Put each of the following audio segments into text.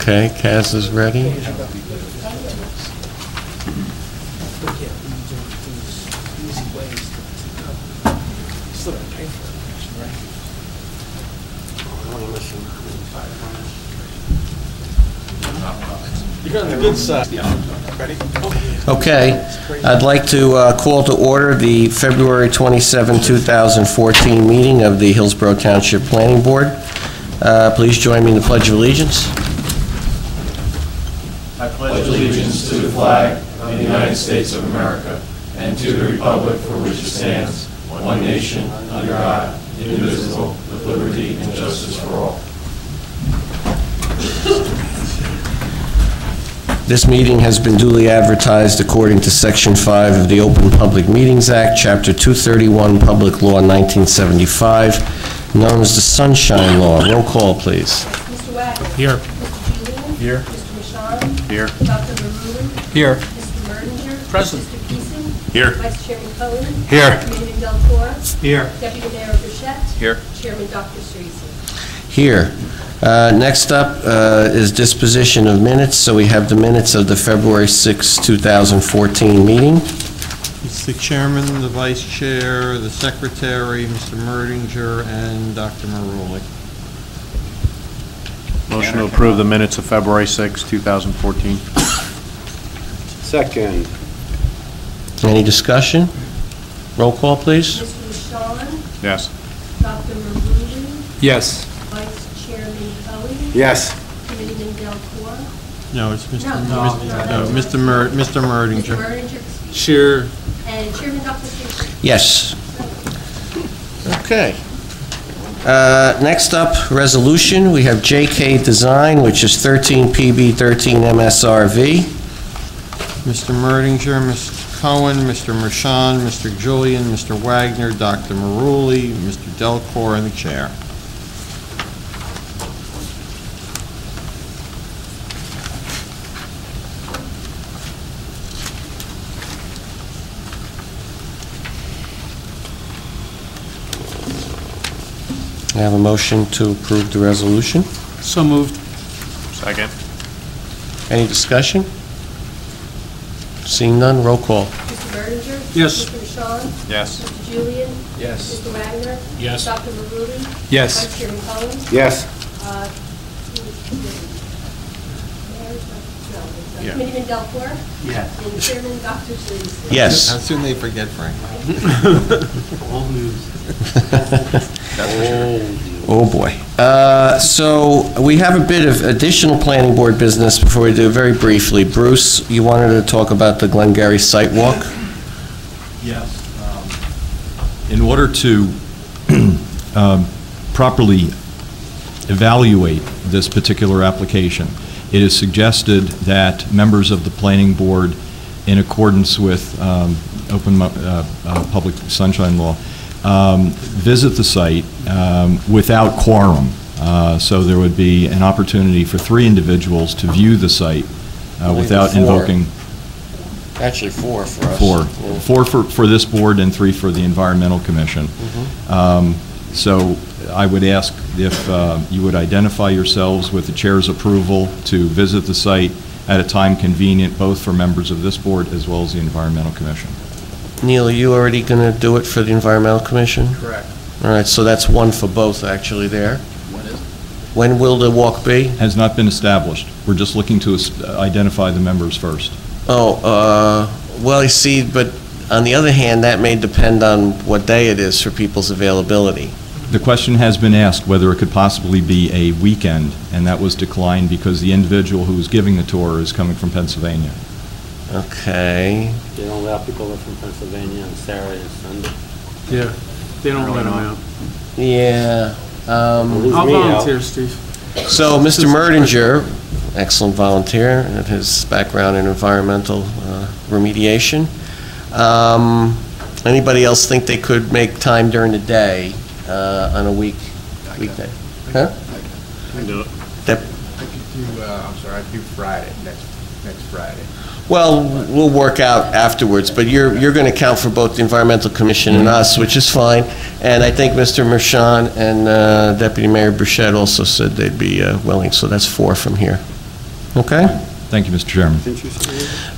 Okay, Kaz is ready. You're on the good side. Ready? Okay, I'd like to call to order the February 27, 2014 meeting of the Hillsborough Township Planning Board. Please join me in the Pledge of Allegiance. I pledge allegiance to the flag of the United States of America and to the republic for which it stands, one nation, under God, indivisible, with liberty and justice for all. This meeting has been duly advertised according to Section 5 of the Open Public Meetings Act, Chapter 231, Public Law 1975, known as the Sunshine Law. Roll call, please. Mr. Wagner. Here. Mr. Julian. Here. Mr. Michon. Here. Dr. Maruli. Here. Mr. Merdinger. Present. Mr. Keeson. Here. Vice Chairman Cohen. Here. Committeeman Delcor. Here. Deputy Mayor Burchett. Here. Chairman Dr. Cerisi. Here. Next up is disposition of minutes. So we have the minutes of the February 6, 2014 meeting. Mr. Chairman, the Vice Chair, the Secretary, Mr. Merdinger, and Dr. Maruli. Motion to approve the minutes of February 6, 2014. Second. Any discussion? Roll call, please. Mr. Michon. Yes. Dr. Maruli. Yes. Vice Chairman Cohen. Yes. Committeeman Delcor. No, it's Mr. Mr. Merdinger. Merdinger. Sure. And Chairman Dr. Cerisi. Yes. Okay. Next up, resolution. We have JK Design, which is 13 PB 13 MSRV. Mr. Merdinger, Mr. Cohen, Mr. Mershon, Mr. Julian, Mr. Wagner, Dr. Maruli, Mr. Delcor, and the Chair. I have a motion to approve the resolution. So moved. Second. Any discussion? Seeing none, roll call. Mr. Merdinger. Yes. Mr. Michon. Yes. Mr. Julian. Yes. Mr. Wagner. Yes. Dr. Maruli. Yes. Vice Chairman Cohen. Yes. Committeeman Delcor. Yes. And Chairman Dr. Cerisi. Yes. How soon they forget, Frank? Old news. Oh, boy. So we have a bit of additional planning board business before we do, very briefly. Bruce, you wanted to talk about the Glengarry site walk? Yes. In order to properly evaluate this particular application, it is suggested that members of the planning board, in accordance with public sunshine law, visit the site without quorum. So there would be an opportunity for 3 individuals to view the site without invoking. Actually, 4 for us. 4. Yeah. 4 for this board and 3 for the Environmental Commission. So I would ask if you would identify yourselves with the chair's approval to visit the site at a time convenient both for members of this board as well as the Environmental Commission. Neil, are you already going to do it for the Environmental Commission? Correct. All right, so that's 1 for both, actually, there. When is it? When will the walk be? Has not been established. We're just looking to identify the members first. Oh, well, you see, but on the other hand, that may depend on what day it is for people's availability. The question has been asked whether it could possibly be a weekend, and that was declined because the individual who was giving the tour is coming from Pennsylvania. Okay. They don't allow people from Pennsylvania on Saturday and Sunday. Yeah. They don't let them out. Yeah. I'll volunteer, Steve. So, Mr. Merdinger, excellent volunteer, and his background in environmental remediation. Anybody else think they could make time during the day on a weekday? Huh? I can do it. That, I could do, I'm sorry, I could do Friday, next Friday. Well, we'll work out afterwards, but you're going to count for both the Environmental Commission and us, which is fine. And I think Mr. Mershon and Deputy Mayor Burchett also said they'd be willing, so that's 4 from here. Okay? Thank you, Mr. Chairman.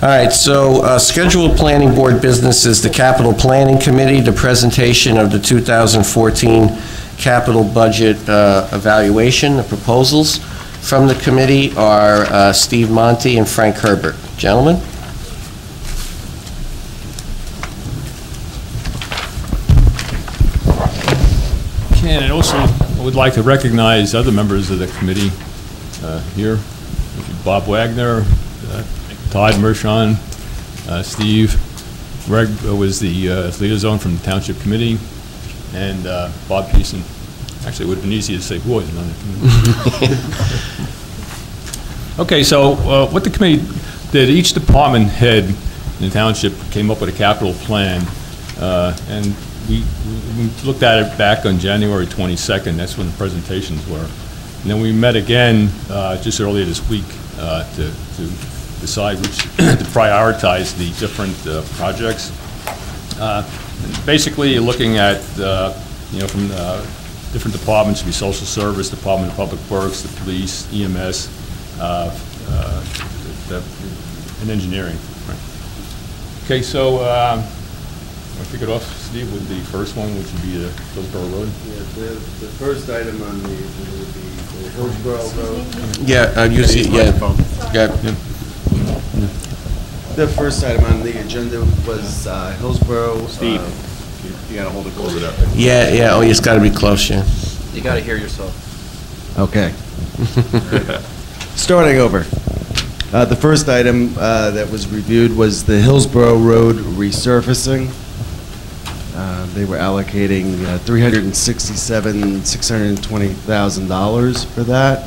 All right, so scheduled planning board business is the Capital Planning Committee, the presentation of the 2014 capital budget evaluation. The proposals from the committee are Steve Monty and Frank Herbert. Gentlemen? And I also would like to recognize other members of the committee here. Bob Wagner, Todd Mershon, Steve. Greg was the liaison from the Township Committee, and Bob Pearson. Actually, it would have been easy to say who wasn't on the committee. Okay, so what the committee did, each department head in the township came up with a capital plan, and we looked at it back on January 22nd. That's when the presentations were. And then we met again just earlier this week to decide which to prioritize the different projects. Basically, you're looking at from different departments, be social service, Department of Public Works, the police, EMS, and engineering. Right. Okay, so I'll kick it off, Steve, with the first one, which would be Hillsborough Road. Yeah, the first item on the agenda would be the Hillsborough Road. Yeah, you see, yeah. The first item on the agenda was Hillsborough. Steve, you gotta hold it closer up. Yeah, oh, it's got to be close, yeah. You gotta hear yourself. Okay. Starting over. The first item that was reviewed was the Hillsborough Road resurfacing. They were allocating $367,620,000 for that.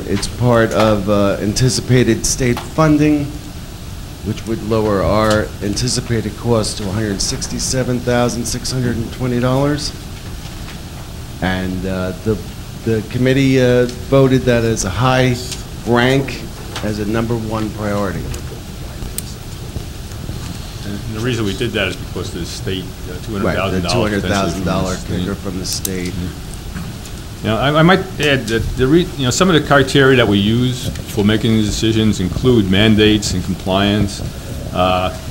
It's part of anticipated state funding, which would lower our anticipated cost to $167,620. And the committee voted that as a high rank, as a #1 priority. And the reason we did that is because the state, $200,000. Right, the $200,000 kicker from the state. I might add that some of the criteria that we use for making these decisions include mandates and compliance,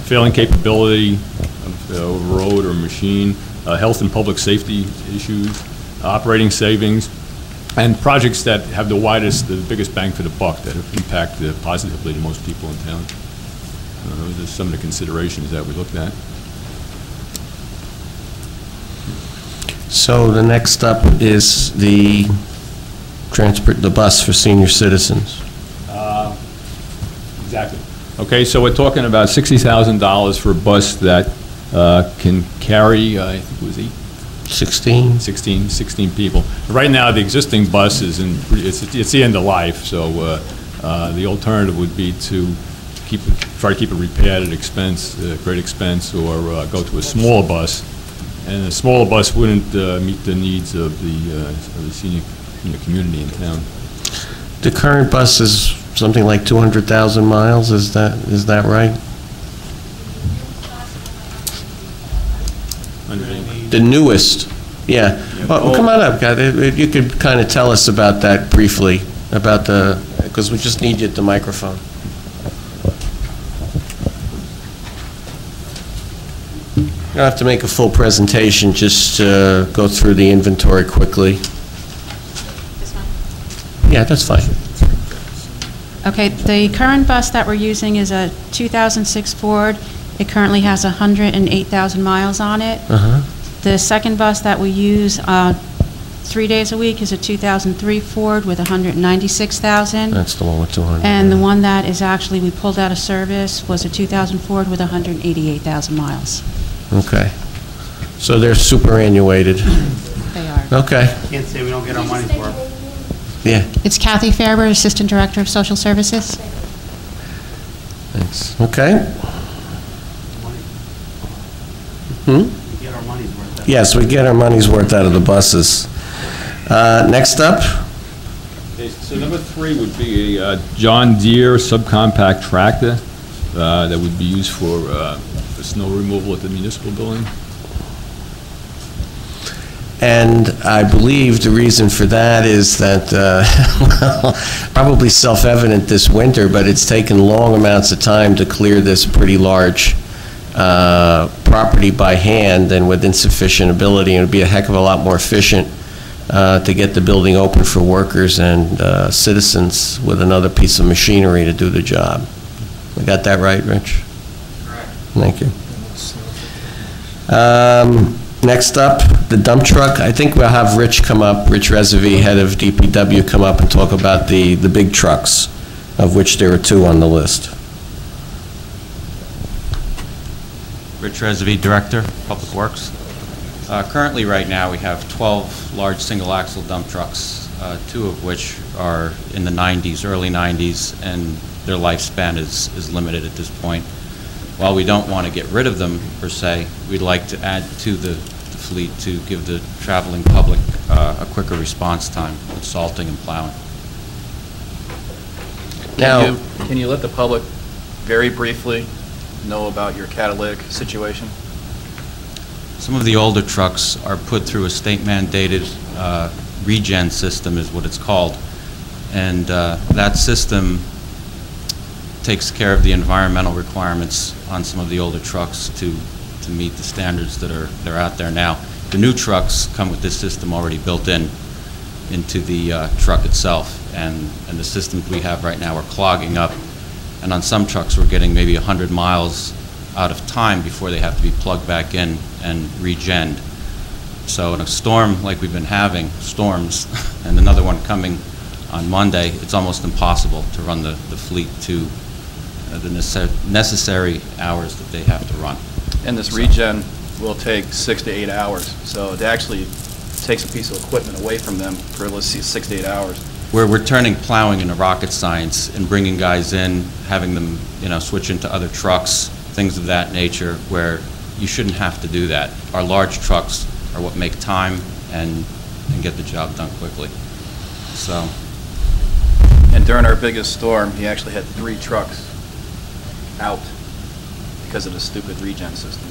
failing capability of a road or machine, health and public safety issues, operating savings, and projects that have the biggest bang for the buck, that impact positively to most people in town. Those are some of the considerations that we looked at. So the next up is the bus for senior citizens. Exactly. Okay, so we're talking about $60,000 for a bus that can carry, I think it was 16 people. Right now, the existing bus is it's the end of life, so the alternative would be to try to keep it repaired at great expense, or go to a smaller bus. And a smaller bus wouldn't meet the needs of the senior community in town. The current bus is something like 200,000 miles. Is that right? The newest, yeah. Well, come on up, guys. You could kind of tell us about that briefly, because we just need you at the microphone. You don't have to make a full presentation, just go through the inventory quickly. This one? Yeah, that's fine. Okay, the current bus that we're using is a 2006 Ford. It currently has 108,000 miles on it. The second bus that we use 3 days a week is a 2003 Ford with 196,000. That's the one with 200. And the one that is actually, we pulled out of service, was a 2000 Ford with 188,000 miles. Okay. So they're superannuated. They are. Okay. Can't say we don't get our money's worth. Yeah. It's Kathy Fairber, Assistant Director of Social Services. Thanks. Okay. We get our money's worth. Yes, we get our money's worth out of the buses. Next up? Okay, so number 3 would be a John Deere subcompact tractor that would be used for snow removal at the municipal building. And I believe the reason for that is that, well, probably self-evident this winter, but it's taken long amounts of time to clear this pretty large property by hand and with insufficient ability. And it would be a heck of a lot more efficient to get the building open for workers and citizens with another piece of machinery to do the job. I got that right, Rich? Correct. Thank you. Next up, the dump truck. I think we'll have Rich come up, Rich Rezavi, head of DPW, come up and talk about the big trucks, of which there are 2 on the list. Rich Rezavi, Director, Public Works. Currently, right now, we have 12 large single-axle dump trucks, 2 of which are in the 90s, early 90s, and their lifespan is limited at this point. While we don't want to get rid of them, per se, we'd like to add to the fleet to give the traveling public a quicker response time with salting and plowing. Now, Can you let the public very briefly know about your catalytic situation? Some of the older trucks are put through a state-mandated regen system, is what it's called. And that system takes care of the environmental requirements on some of the older trucks to meet the standards that are out there now. The new trucks come with this system already built into the truck itself, and the systems we have right now are clogging up. And on some trucks, we're getting maybe 100 miles out of time before they have to be plugged back in and regened. So in a storm like we've been having, storms, and another one coming on Monday, it's almost impossible to run the fleet to the necessary hours that they have to run. And this regen will take 6 to 8 hours. So it actually takes a piece of equipment away from them for, let's see, 6 to 8 hours. We're turning plowing into rocket science and bringing guys in, having them, switch into other trucks, things of that nature, where you shouldn't have to do that. Our large trucks are what make time and get the job done quickly. So. And during our biggest storm, he actually had 3 trucks out because of the stupid regen system.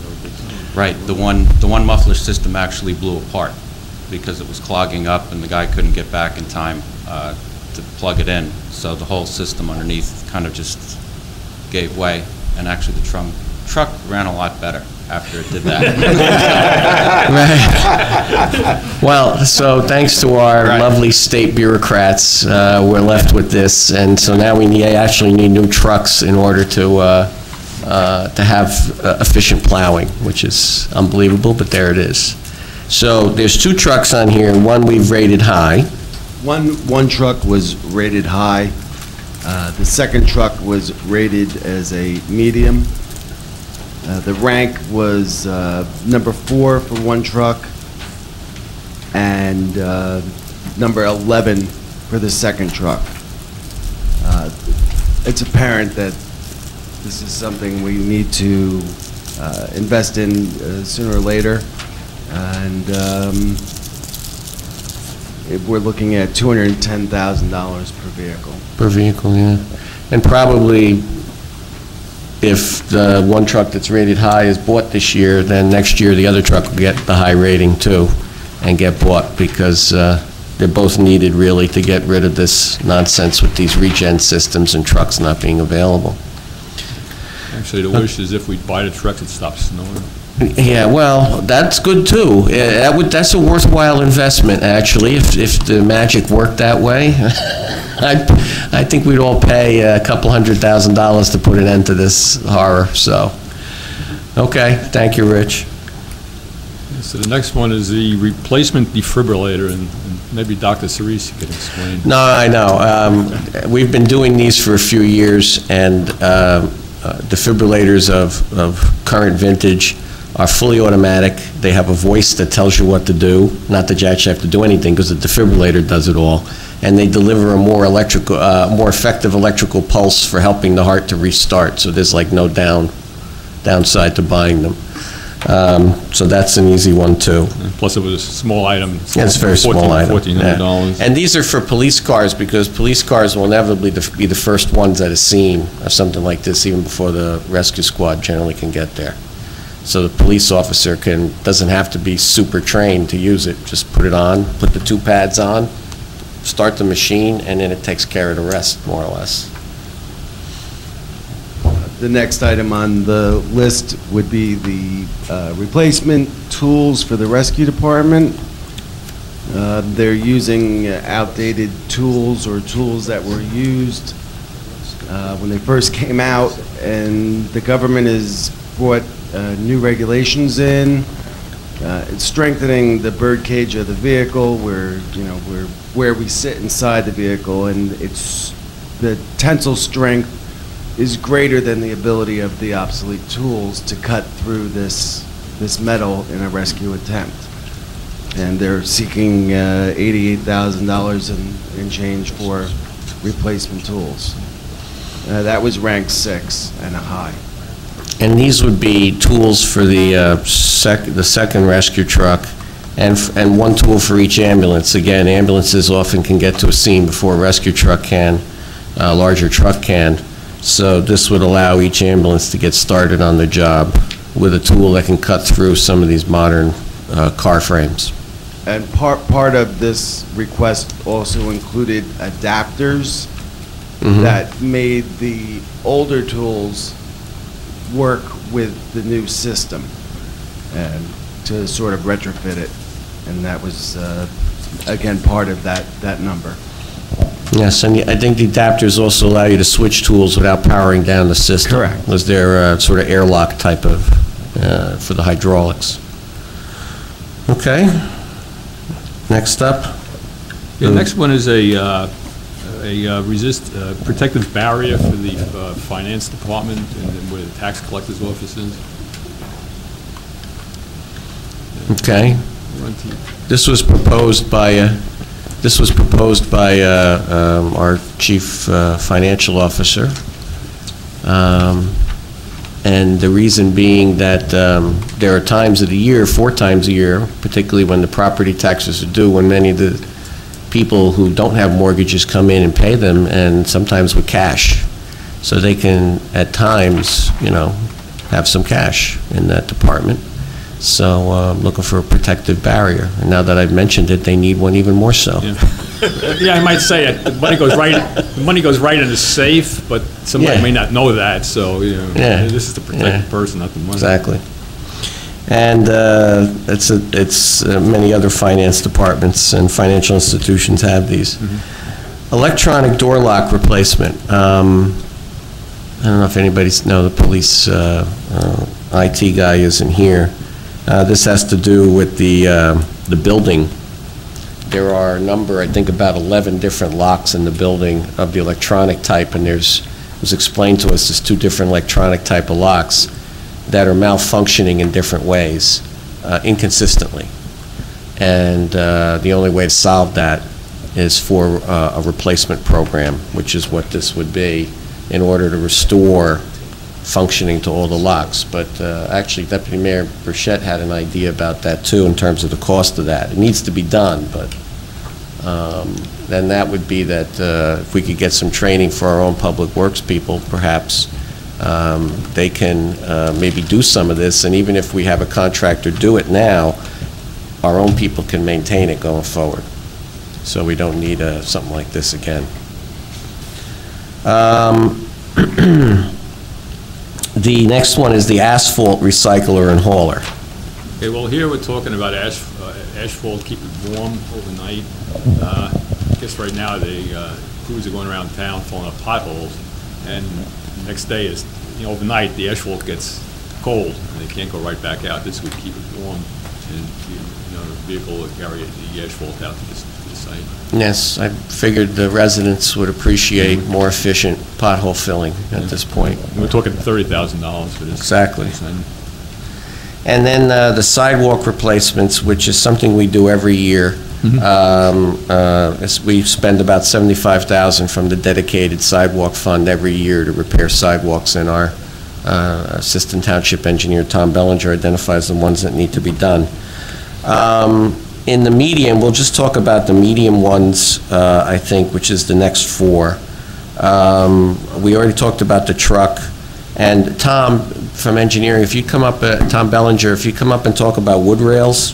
Right. The one muffler system actually blew apart because it was clogging up and the guy couldn't get back in time to plug it in. So the whole system underneath kind of just gave way, and actually the truck ran a lot better after it did that. Right. Well, so thanks to our lovely state bureaucrats, we're left with this, and so now we actually need new trucks in order to have efficient plowing, which is unbelievable, but there it is. So there's 2 trucks on here. One we've rated high. One truck was rated high. The second truck was rated as a medium. The rank was number 4 for one truck and number 11 for the second truck. It's apparent that this is something we need to invest in sooner or later, and we're looking at $210,000 per vehicle. Per vehicle, yeah. And probably if the one truck that's rated high is bought this year, then next year the other truck will get the high rating too and get bought, because they're both needed really to get rid of this nonsense with these regen systems and trucks not being available. Actually, the wish is if we buy the trucks, it stops snowing. Yeah, well, that's good too. That's a worthwhile investment, actually, if the magic worked that way. I think we'd all pay a couple $100,000 to put an end to this horror, so. Okay, thank you, Rich. So the next one is the replacement defibrillator, and maybe Dr. Cerise could explain. No, I know. We've been doing these for a few years, and defibrillators of current vintage are fully automatic. They have a voice that tells you what to do, not that you actually have to do anything, because the defibrillator does it all. And they deliver a more effective electrical pulse for helping the heart to restart. So there's like no downside to buying them. So that's an easy one, too. Plus, it was a small item. Yeah, it's a very small item. $1,400. Yeah. And these are for police cars, because police cars will inevitably be the first ones at a scene of something like this, even before the rescue squad generally can get there. So the police officer doesn't have to be super trained to use it. Just put it on, put the 2 pads on, start the machine, and then it takes care of the rest, more or less. The next item on the list would be the replacement tools for the rescue department. They're using outdated tools or tools that were used when they first came out, and the government has brought new regulations in. It's strengthening the bird cage of the vehicle, where we sit inside the vehicle, and the tensile strength is greater than the ability of the obsolete tools to cut through this metal in a rescue attempt. And they're seeking $88,000 and change for replacement tools. That was ranked 6 and a high. And these would be tools for the second rescue truck, and 1 tool for each ambulance. Again, ambulances often can get to a scene before a rescue truck can, a larger truck can. So this would allow each ambulance to get started on the job with a tool that can cut through some of these modern car frames. And part of this request also included adapters that made the older tools work with the new system, and to sort of retrofit it. And that was, again, part of that number. Yes, and I think the adapters also allow you to switch tools without powering down the system. Correct. Because they're sort of airlock type of, for the hydraulics. Okay. Next up. The next one is a protective barrier for the finance department and where the tax collector's office is. Okay. This was proposed by our chief financial officer, and the reason being that there are times of the year, 4 times a year, particularly when the property taxes are due, when many of the people who don't have mortgages come in and pay them, and sometimes with cash. So they can, at times, have some cash in that department. So looking for a protective barrier. And now that I've mentioned it, they need one even more so. Yeah, yeah, I might say it. The money goes right in the safe, but somebody may not know that. So this is to protect the person, not the money. Exactly. And it's many other finance departments and financial institutions have these. Electronic door lock replacement. I don't know if anybody's the police IT guy isn't here. This has to do with the building. There are a number, I think about 11 different locks in the building of the electronic type, and it was explained to us there's 2 different electronic type of locks that are malfunctioning in different ways, inconsistently. And the only way to solve that is for a replacement program, which is what this would be, in order to restore functioning to all the locks. But actually, Deputy Mayor Burchett had an idea about that too, in terms of the cost of that. It needs to be done, but then that would be that if we could get some training for our own public works people, perhaps they can maybe do some of this, and even if we have a contractor do it now, our own people can maintain it going forward. So we don't need something like this again. The next one is the asphalt recycler and hauler. Okay, well, here we're talking about asphalt, keep it warm overnight. I guess right now the crews are going around town filling up potholes, and the next day is, overnight the asphalt gets cold and they can't go right back out. This would keep it warm, and the vehicle would carry the asphalt out to the site. Yes, I figured the residents would appreciate more efficient pothole filling at this point. We're talking $30,000 for this. Exactly. And then the sidewalk replacements, which is something we do every year. We spend about $75,000 from the dedicated sidewalk fund every year to repair sidewalks in our Assistant Township Engineer Tom Bellinger identifies the ones that need to be done. In the medium, we'll just talk about the medium ones, I think, which is the next 4. We already talked about the truck. And Tom, from engineering, if you come up, Tom Bellinger, if you come up and talk about wood rails.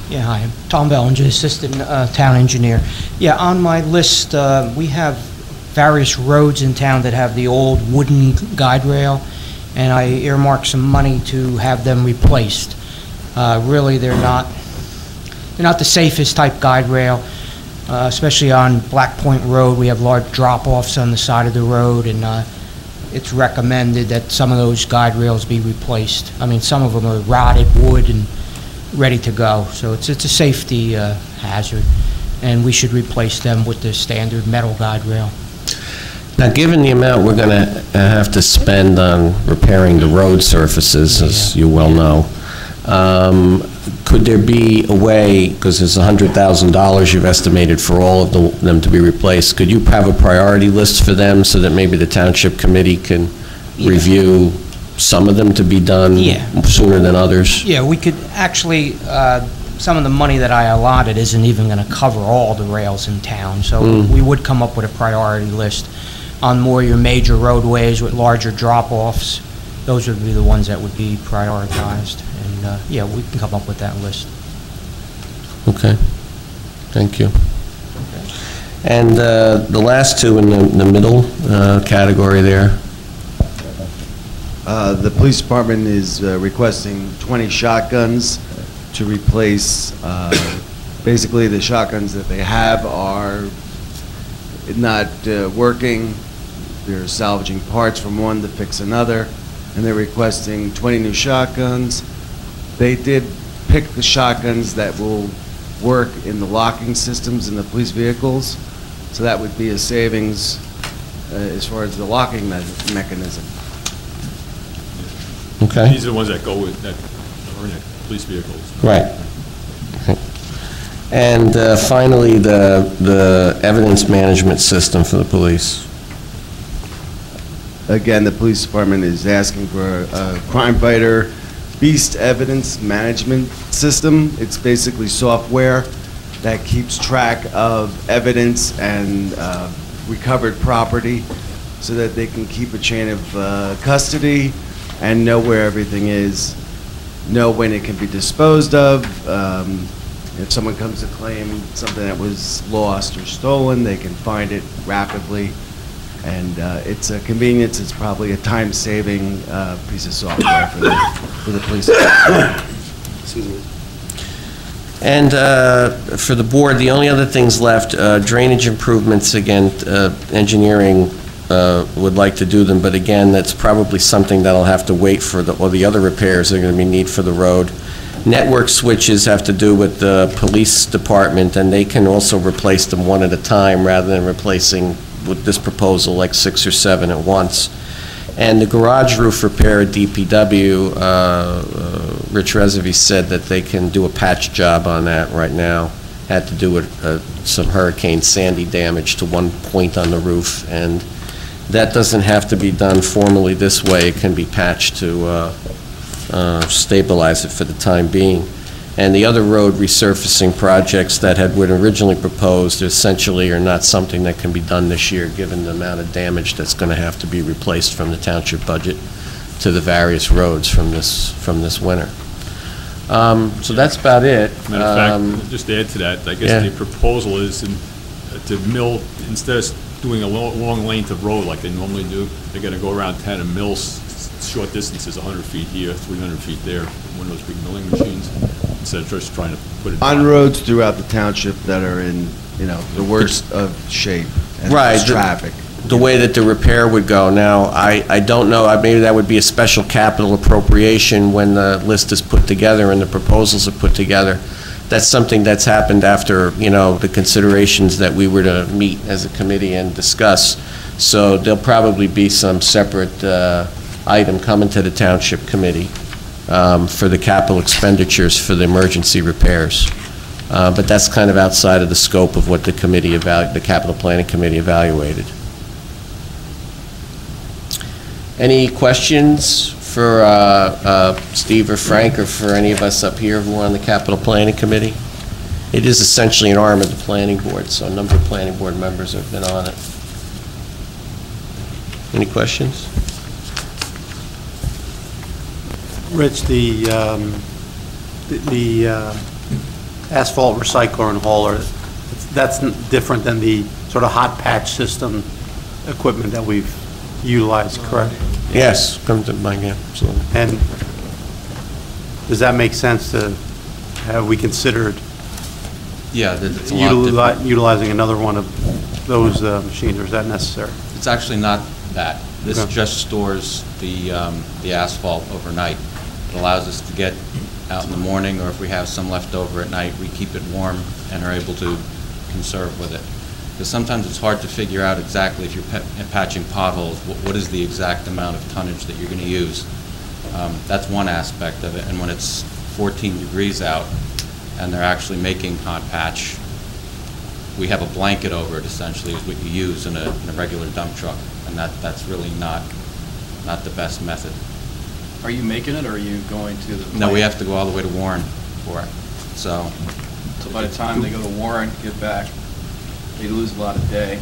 Yeah, hi, I'm Tom Bellinger, Assistant Town Engineer. Yeah, on my list, we have various roads in town that have the old wooden guide rail, and I earmarked some money to have them replaced. Really, they're not the safest type guide rail, especially on Black Point Road. We have large drop-offs on the side of the road, and it's recommended that some of those guide rails be replaced. I mean, some of them are rotted wood and ready to go, so it's a safety hazard, and we should replace them with the standard metal guide rail. Now, given the amount we're going to have to spend on repairing the road surfaces, as you well know, could there be a way, because there's $100,000 you've estimated for all of them to be replaced, could you have a priority list for them so that maybe the Township Committee can review some of them to be done sooner than others? Yeah, we could actually, some of the money that I allotted isn't even going to cover all the rails in town, so we would come up with a priority list on more your major roadways with larger drop-offs. Those would be the ones that would be prioritized, and yeah, we can come up with that list. Okay, thank you. And the last 2 in the middle category there. The police department is requesting 20 shotguns to replace, basically the shotguns that they have are not working. They're salvaging parts from one to fix another, and they're requesting 20 new shotguns. They did pick the shotguns that will work in the locking systems in the police vehicles, so that would be a savings as far as the locking mechanism. Okay. These are the ones that go with, that are in the police vehicles. Right. Okay. And finally, the evidence management system for the police. Again, the police department is asking for a crime fighter beast evidence management system. It's basically software that keeps track of evidence and recovered property so that they can keep a chain of custody and know where everything is, know when it can be disposed of. If someone comes to claim something that was lost or stolen, they can find it rapidly. And it's a convenience. It's probably a time-saving piece of software for the police. Excuse me. And for the board, the only other things left, drainage improvements, again, engineering would like to do them, but again, that's probably something that'll have to wait for all the other repairs that are going to be needed for the road. Network switches have to do with the police department, and they can also replace them one at a time rather than replacing with this proposal like 6 or 7 at once. And the garage roof repair at DPW, Rich Rezevi said that they can do a patch job on that right now. Had to do with some Hurricane Sandy damage to one point on the roof, and that doesn't have to be done formally this way. It can be patched to stabilize it for the time being. And the other road resurfacing projects that had been originally proposed essentially are not something that can be done this year, given the amount of damage that's going to have to be replaced from the township budget to the various roads from this winter. So that's about it. Matter of fact, just to add to that, I guess the proposal is to mill, instead of doing a long length of road like they normally do, they're going to go around town and mill short distances, 100 feet here, 300 feet there, one of those big milling machines, instead of just trying to put it on roads throughout the township that are in, you know, the worst of shape and traffic. The way that the repair would go. Now, I don't know, maybe that would be a special capital appropriation when the list is put together and the proposals are put together. That's something that's happened after, you know, the considerations that we were to meet as a committee and discuss. So there'll probably be some separate item coming to the township committee for the capital expenditures for the emergency repairs. But that's kind of outside of the scope of what the committee the capital planning committee evaluated. Any questions for Steve or Frank or for any of us up here who are on the capital planning committee? It is essentially an arm of the planning board, so a number of planning board members have been on it. Any questions? Rich, the asphalt recycler and hauler, that's different than the sort of hot patch system equipment that we've utilized, correct? Yes, come to mind, yeah, absolutely. And does that make sense to have we considered Yeah, it's a lot different. utilizing another one of those machines, or is that necessary? It's actually not that. This Okay. just stores the asphalt overnight. It allows us to get out in the morning, or if we have some left over at night, we keep it warm and are able to conserve with it. Because sometimes it's hard to figure out exactly if you're patching potholes, what is the exact amount of tonnage that you're going to use. That's one aspect of it. And when it's 14 degrees out and they're actually making hot patch, we have a blanket over it, essentially, is what you use in a regular dump truck. And that's really not the best method. Are you making it, or are you going to the No, we plant? have to go all the way to Warren for it. So by the time they go to Warren, get back, they lose a lot of day,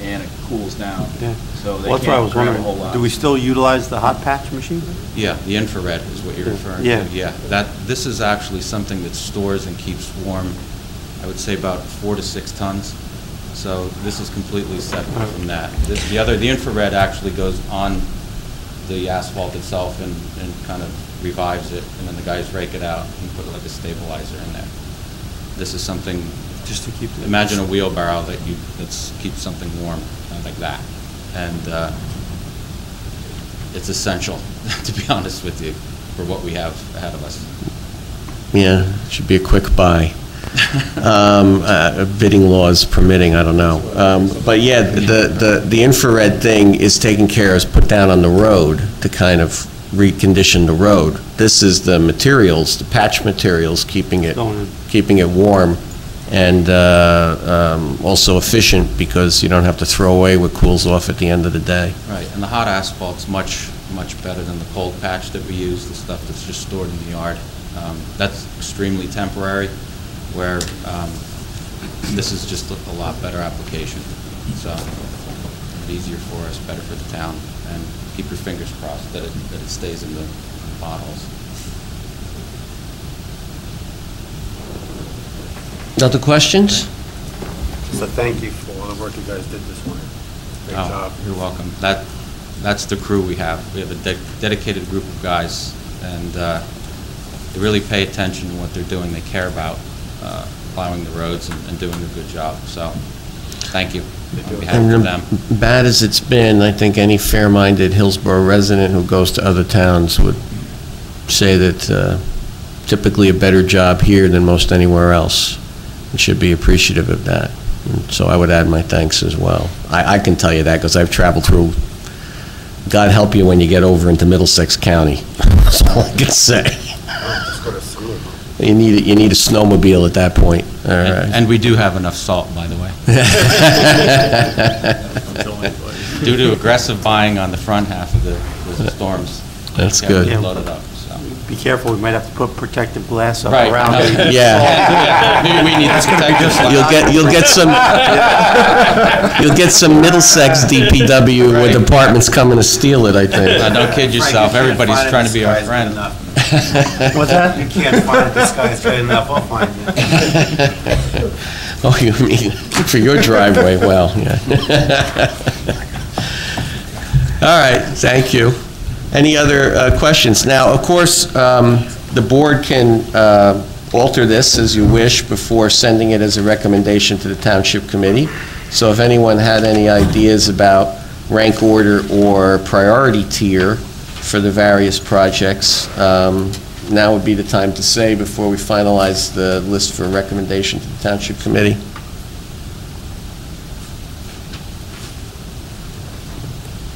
and it cools down. Yeah. So they Well, that's what I can't was grab a wondering. whole lot. Do we still utilize the hot patch machine? yeah, the infrared is what you're referring Yeah. to. Yeah, this is actually something that stores and keeps warm, I would say about 4 to 6 tons. So this is completely separate from that. The infrared actually goes on the asphalt itself and kind of revives it, and then the guys rake it out and put like a stabilizer in there. This is something, Just to keep the... imagine a wheelbarrow that keeps something warm, like that. And it's essential, to be honest with you, for what we have ahead of us. Yeah, it should be a quick buy. Bidding laws permitting, I don't know. But yeah, the infrared thing is taken care of, is put down on the road to kind of recondition the road. This is the materials, the patch materials, keeping it warm and also efficient, because you don't have to throw away what cools off at the end of the day. Right, and the hot asphalt's much better than the cold patch that we use, the stuff that's just stored in the yard. That's extremely temporary, where this is just a lot better application. So easier for us, better for the town, and keep your fingers crossed that it stays in the potholes. Other questions? So thank you for all the work you guys did this morning. Great job. You're welcome. That's the crew we have. We have a dedicated group of guys, and they really pay attention to what they're doing. They care about plowing the roads and doing a good job. So thank you on behalf of them. Bad as it's been, I think any fair-minded Hillsborough resident who goes to other towns would say that typically a better job here than most anywhere else. And should be appreciative of that. And so I would add my thanks as well. I can tell you that because I've traveled through. God help you when you get over into Middlesex County. That's all I can say. You need a snowmobile at that point. All right. And we do have enough salt, by the way. Due to aggressive buying on the front half of the storms. That's we good. kept it loaded up. So. Be careful, we might have to put protective glass up Right, around no, it. Yeah. Maybe we need to protect this. You'll get some Middlesex DPW departments coming to steal it, I think. Don't kid yourself. Everybody's trying to be our friend. What's that? You can't find it, this guy's good enough, I'll find it. Oh, you mean for your driveway? Well, yeah. All right, thank you. Any other questions? Now, of course, the board can alter this as you wish before sending it as a recommendation to the Township Committee. So if anyone had any ideas about rank order or priority tier for the various projects, now would be the time to say before we finalize the list for recommendation to the Township Committee.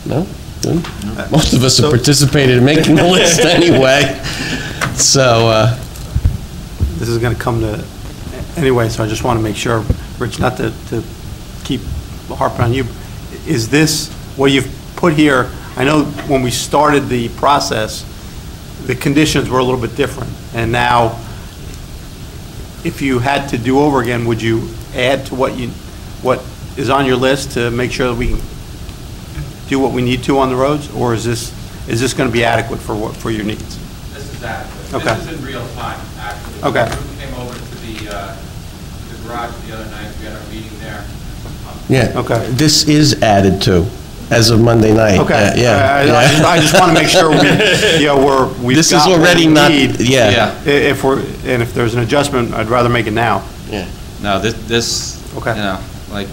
No? Most of us have participated in making the list anyway. So, This is going to come to, anyway, so I just want to make sure, Rich, not to keep harping on you, is this, what you've put here, I know when we started the process, the conditions were a little bit different, and now, if you had to do over again, would you add to what is on your list to make sure that we can do what we need to on the roads, or is this going to be adequate for your needs? This is adequate. Okay. This is in real time, actually. Okay. We came over to the garage the other night, we had our meeting there. yeah. Okay. This is added to, as of Monday night. Okay. Yeah. I just want to make sure we've This is got what already we not, need. yeah. If there's an adjustment, I'd rather make it now. Yeah. No, this, Okay. you know, like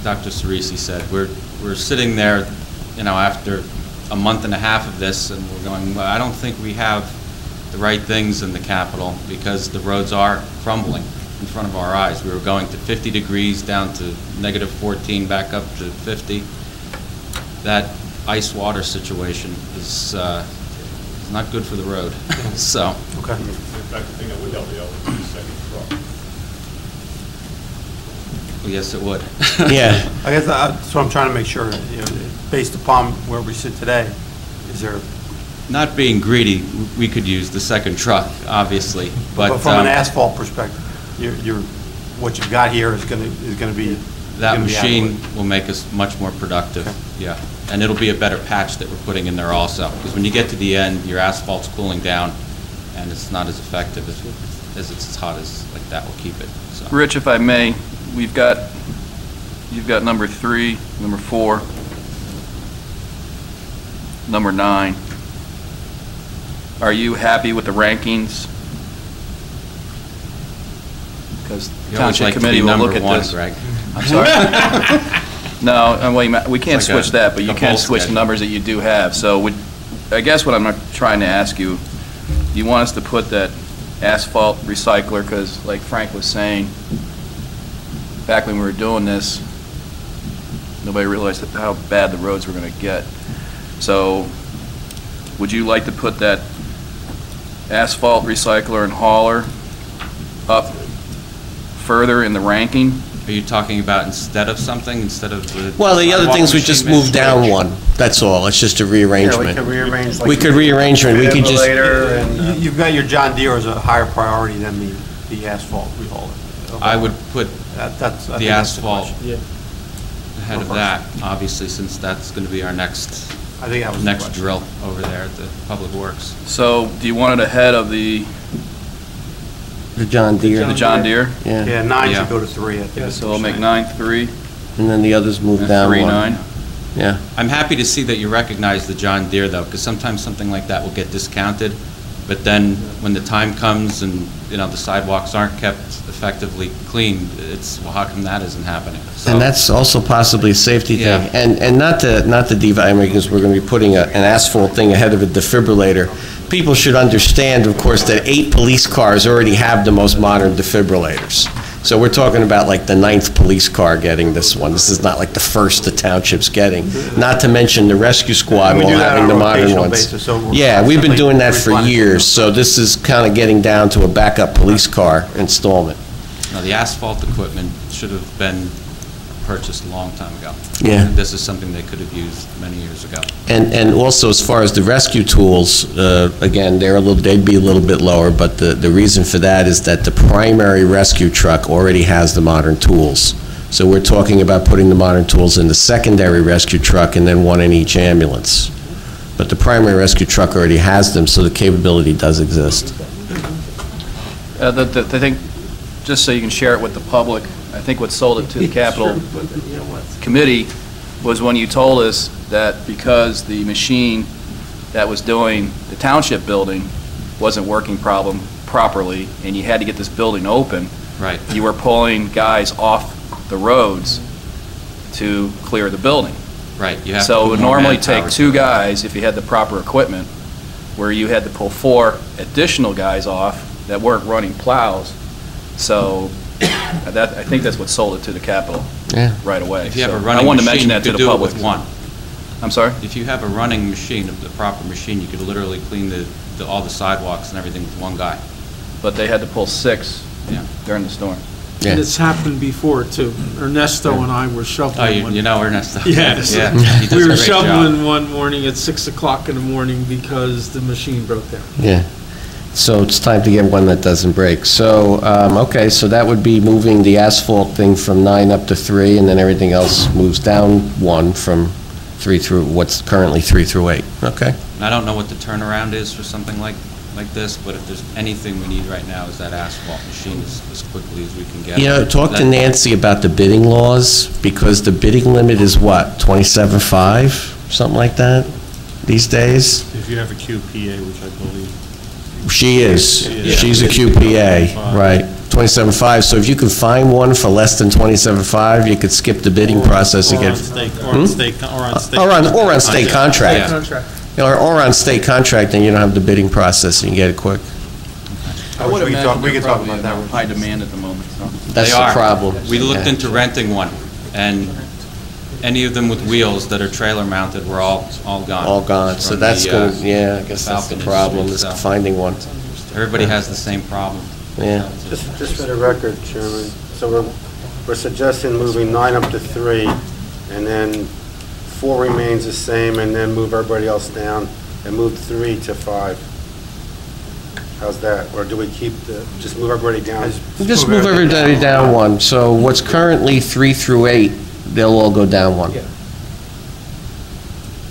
Dr. Cerisi said, we're sitting there, you know, after a month and a half of this, and we're going, well, I don't think we have the right things in the Capitol, because the roads are crumbling in front of our eyes. We were going to 50 degrees, down to -14, back up to 50. That ice water situation is not good for the road, so. Okay. In fact, the thing that would help you out would be the second truck. Well, yes, it would. Yeah. I guess that's what I'm trying to make sure, based upon where we sit today, is there, Not being greedy, we could use the second truck, obviously, but. from an asphalt perspective, what you've got here is going to be. That gonna be machine adequate. will make us much more productive, yeah. And it'll be a better patch that we're putting in there also, because when you get to the end, your asphalt's cooling down, and it's not as effective as it's as hot as, like that will keep it, so. Rich, if I may, you've got number 3, number 4, number 9. Are you happy with the rankings? Because You always Township like to Committee be will look number at one, this. Greg. I'm sorry? No, we can't It's like switch that, but you a can poll switch the schedule. numbers that you do have. So I guess what I'm trying to ask you, do you want us to put that asphalt recycler, because like Frank was saying, back when we were doing this, nobody realized how bad the roads were going to get. So would you like to put that asphalt recycler and hauler up further in the ranking? Are you talking about instead of something, instead of the... Well, the other sidewalk things we machine just maybe? moved down one, that's all, it's just a rearrangement. Yeah, we could rearrange. We could rearrange it, we could just, You've got your John Deere as a higher priority than the asphalt rehauler. I would put I the think that's the asphalt question. ahead of that, obviously, since that's going to be our next I think that was the next question. drill over there at the Public Works. So do you want it ahead of the John Deere. John Deere? Yeah, Yeah, 9 Yeah. should go to 3, I think. that's So what we'll you're make saying. 9 3 and then the others move and down 3 one. 9. Yeah, I'm happy to see that you recognize the John Deere, though, because sometimes something like that will get discounted, but then when the time comes and, you know, the sidewalks aren't kept effectively cleaned, it's, well, how come that isn't happening? So- and that's also possibly a safety thing. Yeah. And not to devalue, because we're going to be putting an asphalt thing ahead of a defibrillator. People should understand, of course, that 8 police cars already have the most modern defibrillators. So we're talking about like the 9th police car getting this one. This is not like the first the township's getting. Not to mention the rescue squad We all do that having on a the modern rotational ones. basis, so we're Yeah, we've been constantly doing that for replenishing years, them. so this is kind of getting down to a backup police car installment. No, the asphalt equipment should have been purchased a long time ago. Yeah. This is something they could have used many years ago. And also, as far as the rescue tools, again, they'd be a little bit lower, but the reason for that is that the primary rescue truck already has the modern tools. So we're talking about putting the modern tools in the secondary rescue truck and then one in each ambulance. But the primary rescue truck already has them, so the capability does exist. The thing, just so you can share it with the public, I think what sold it to the Capitol Committee was when you told us that because the machine that was doing the township building wasn't working properly, and you had to get this building open, Right. you were pulling guys off the roads to clear the building. Right. You have to So it put would more normally manpower take to 2 it. guys if you had the proper equipment, where you had to pull 4 additional guys off that weren't running plows. So I think that's what sold it to the Capitol Yeah. right away. If you have a So running I wanted to machine, mention you that to could the do it public. with one. I'm sorry? If you have a running machine, the proper machine, you could literally clean all the sidewalks and everything with one guy. But they had to pull 6 Yeah. during the storm. And it's happened before, too. Ernesto and I were Oh, shoveling. you know Ernesto? Yes. Yeah, he does We a were great job. shoveling one morning at 6 o'clock in the morning because the machine broke down. Yeah. So it's time to get one that doesn't break. So, okay, so that would be moving the asphalt thing from 9 up to 3, and then everything else moves down 1 from 3 through, what's currently 3 through 8. Okay. I don't know what the turnaround is for something like this, but if there's anything we need right now is that asphalt machine as quickly as we can get it. You know, talk to Nancy about the bidding laws, because the bidding limit is what, 27.5, something like that, these days? If you have a QPA, which I believe. She is. Yeah. She's a QPA, right, 27.5. So if you can find one for less than 27.5, you could skip the bidding process and Or get. on state, or on state, or on state. Or on state contract. Contract. Or on state contract, and you don't have the bidding process, and you get it quick. I would We can imagine talk- we they're can talk probably about that. in high demand at the moment, so. That's They the are. problem. We looked Yeah. into renting one, and any of them with wheels that are trailer mounted were all gone. All gone, so From that's the, going, yeah, I guess that's the Falcon problem, Industries, is so. finding one. Everybody has the same problem. Yeah. Just for the record, Chairman, so we're suggesting moving 9 up to 3, and then 4 remains the same, and then move everybody else down, and move 3 to 5. How's that? Or do we keep just move everybody down? Just move everybody down 1. So what's currently 3 through 8, they'll all go down 1. Yeah.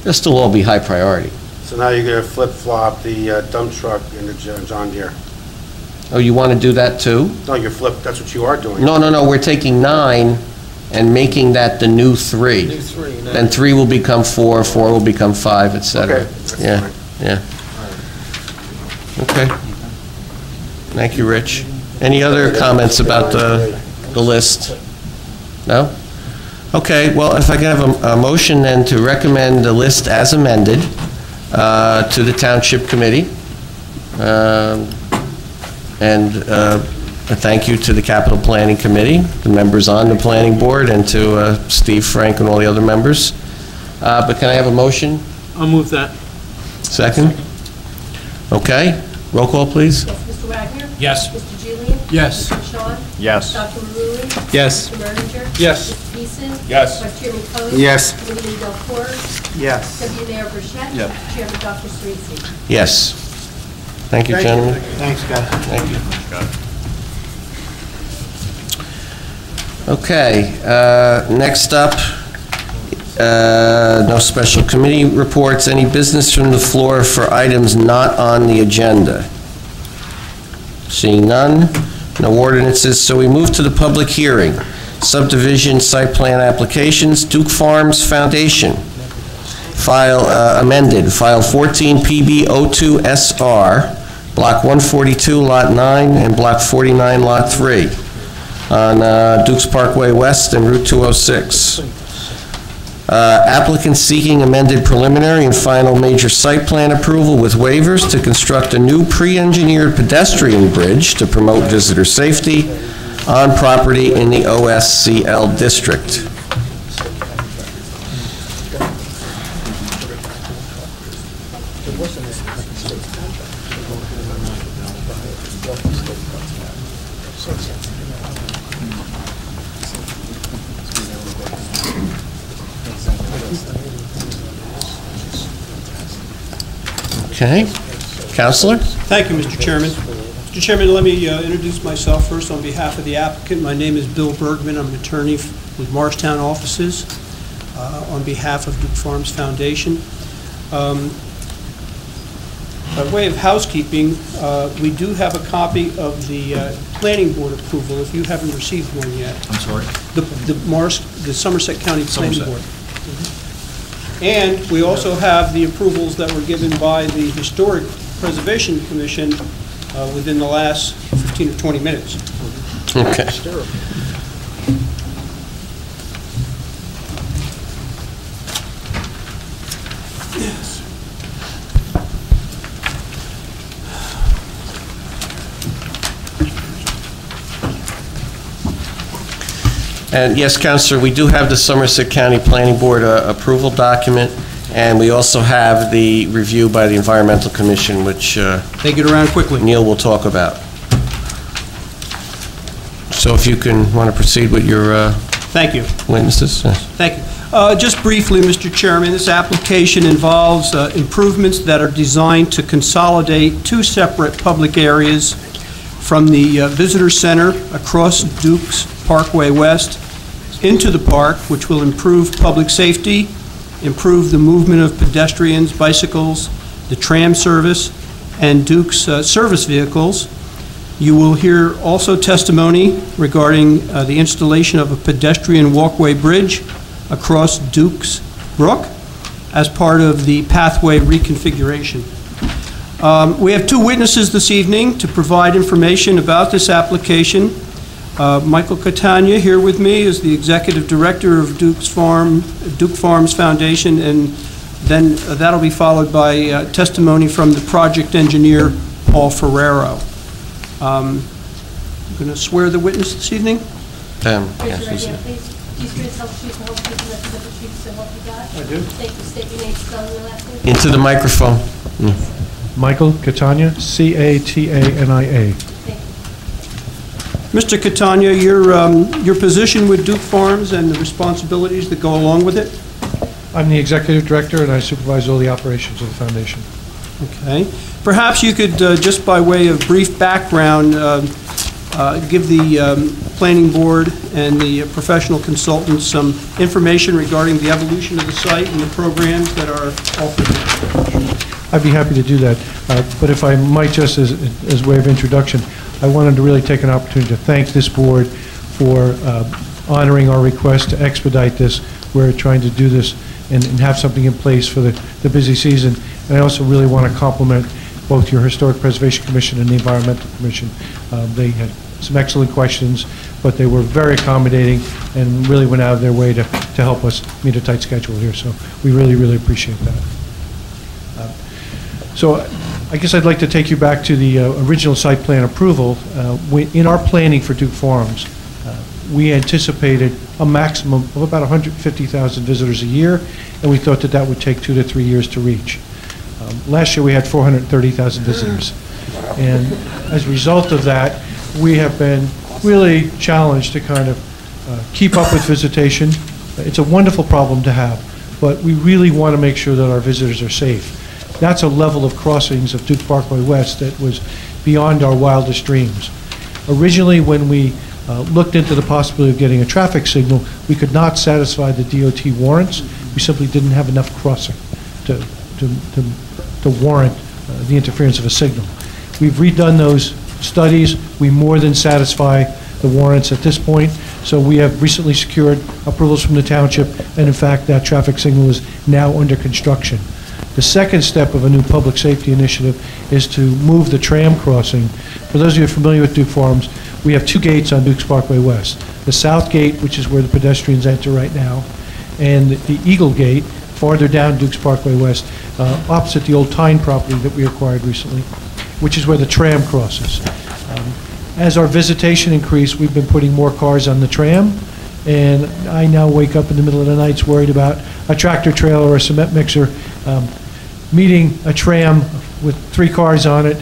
They'll still all be high priority. So now you're going to flip-flop the dump truck and the John Deere. Oh, you want to do that too? No, that's what you are doing. No, we're taking 9 and making that the new 3. New 3. Then 3 will become 4, 4 will become 5, et cetera. Okay, that's Yeah, fine. yeah. Okay. Thank you, Rich. Any other comments about the list? No? Okay, well, if I can have a motion then to recommend the list as amended to the Township Committee. And a thank you to the Capital Planning Committee, the members on the Planning Board, and to Steve, Frank, and all the other members. But can I have a motion? I'll move that. Second? Okay, roll call, please. Yes, Mr. Wagner? Yes. Mr. Julian? Yes. Mr. Shaw? Yes. Dr. Maruly? Yes. Mr. Merdinger? Yes. Mr. Beeson? Yes. Vice Chairman Cohen? Yes. Committeeman Delcor? Yes. Deputy Mayor Burchett? Yes. Chairman Dr. Swayze? Yes. Thank you, gentlemen. Thanks, guys. Thank you. Okay, next up, no special committee reports. Any business from the floor for items not on the agenda? Seeing none, no ordinances, so we move to the public hearing. Subdivision site plan applications, Duke Farms Foundation. File amended, file 14PB02SR, Block 142, Lot 9, and Block 49, Lot 3, on Dukes Parkway West and Route 206. Applicant seeking amended preliminary and final major site plan approval with waivers to construct a new pre-engineered pedestrian bridge to promote visitor safety on property in the OSCL district. Okay. Counselor? Thank you, Mr. Chairman. Mr. Chairman, let me introduce myself first on behalf of the applicant. My name is Bill Bergman. I'm an attorney with Morristown offices on behalf of Duke Farms Foundation. By way of housekeeping, we do have a copy of the planning board approval, if you haven't received one yet. I'm sorry? The Somerset County Planning Somerset. Board. And we also have the approvals that were given by the Historic Preservation Commission within the last 15 or 20 minutes. Okay. And yes, Counselor, we do have the Somerset County Planning Board approval document. And we also have the review by the Environmental Commission, which They get around quickly. Neil will talk about. So if you want to proceed with your Thank you. witnesses? Yes. Thank you. Just briefly, Mr. Chairman, this application involves improvements that are designed to consolidate two separate public areas from the Visitor Center across Dukes Parkway West into the park, which will improve public safety, improve the movement of pedestrians, bicycles, the tram service, and Dukes service vehicles. You will hear also testimony regarding the installation of a pedestrian walkway bridge across Dukes Brook as part of the pathway reconfiguration. We have two witnesses this evening to provide information about this application. Michael Catania here with me is the Executive Director of Duke Farms Foundation, and then that'll be followed by testimony from the project engineer, Paul Ferrero. I'm going to swear the witness this evening. Raise your right hand, please. Do you swear to tell the truth, the whole truth, and nothing but the truth, so help you God? I do. Thank you. State your name, spelling your last name. Into the microphone. Michael Catania, C-A-T-A-N-I-A. Thank you. Mr. Catania, your position with Duke Farms and the responsibilities that go along with it? I'm the executive director, and I supervise all the operations of the foundation. Okay. Perhaps you could, just by way of brief background, give the planning board and the professional consultants some information regarding the evolution of the site and the programs that are offered. I'd be happy to do that, but if I might, just as way of introduction, I wanted to really take an opportunity to thank this board for honoring our request to expedite this. We're trying to do this and have something in place for the busy season. And I also really want to compliment both your Historic Preservation Commission and the Environmental Commission. They had some excellent questions, but they were very accommodating and really went out of their way to help us meet a tight schedule here. So we really, really appreciate that. So I guess I'd like to take you back to the original site plan approval. In our planning for Duke Farms, we anticipated a maximum of about 150,000 visitors a year, and we thought that that would take 2 to 3 years to reach. Last year we had 430,000 visitors, and as a result of that, we have been really challenged to kind of keep up with visitation. It's a wonderful problem to have, but we really want to make sure that our visitors are safe. That's a level of crossings of Duke Parkway West that was beyond our wildest dreams. Originally, when we looked into the possibility of getting a traffic signal, we could not satisfy the DOT warrants. We simply didn't have enough crossing to warrant the interference of a signal. We've redone those studies. We more than satisfy the warrants at this point, so we have recently secured approvals from the township, and in fact, that traffic signal is now under construction. The second step of a new public safety initiative is to move the tram crossing. For those of you familiar with Duke Farms, we have two gates on Dukes Parkway West. The south gate, which is where the pedestrians enter right now, and the Eagle Gate, farther down Dukes Parkway West, opposite the old Tyne property that we acquired recently, which is where the tram crosses. As our visitation increased, we've been putting more cars on the tram, and I now wake up in the middle of the nights worried about a tractor trailer or a cement mixer meeting a tram with 3 cars on it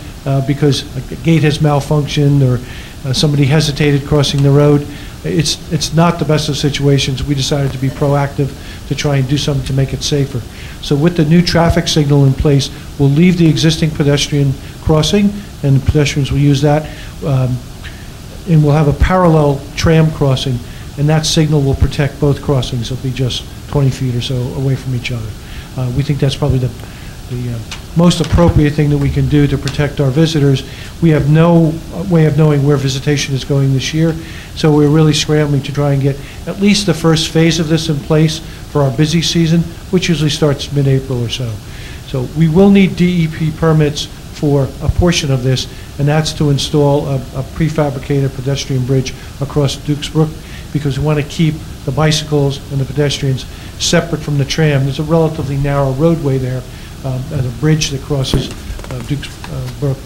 because a gate has malfunctioned or somebody hesitated crossing the road. It's not the best of situations. We decided to be proactive to try and do something to make it safer. So with the new traffic signal in place, we'll leave the existing pedestrian crossing, and the pedestrians will use that, and we'll have a parallel tram crossing, and that signal will protect both crossings. It'll be just 20 feet or so away from each other. We think that's probably the most appropriate thing that we can do to protect our visitors. We have no way of knowing where visitation is going this year, so we're really scrambling to try and get at least the first phase of this in place for our busy season, which usually starts mid-April or so. So we will need DEP permits for a portion of this, and that's to install a prefabricated pedestrian bridge across Dukes Brook, because we want to keep the bicycles and the pedestrians separate from the tram. There's a relatively narrow roadway there, and a bridge that crosses Dukes Brook.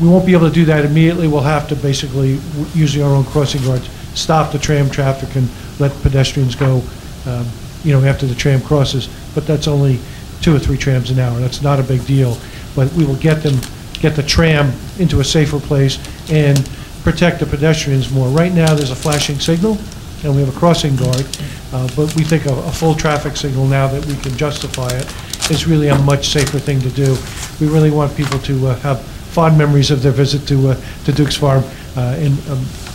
We won't be able to do that immediately. We'll have to basically, using our own crossing guards, stop the tram traffic and let pedestrians go, after the tram crosses. but that's only 2 or 3 trams an hour. That's not a big deal, but we will get the tram into a safer place and protect the pedestrians more. Right now, there's a flashing signal, and we have a crossing guard, but we think a full traffic signal, now that we can justify it, is really a much safer thing to do. We really want people to have fond memories of their visit to Duke's Farm and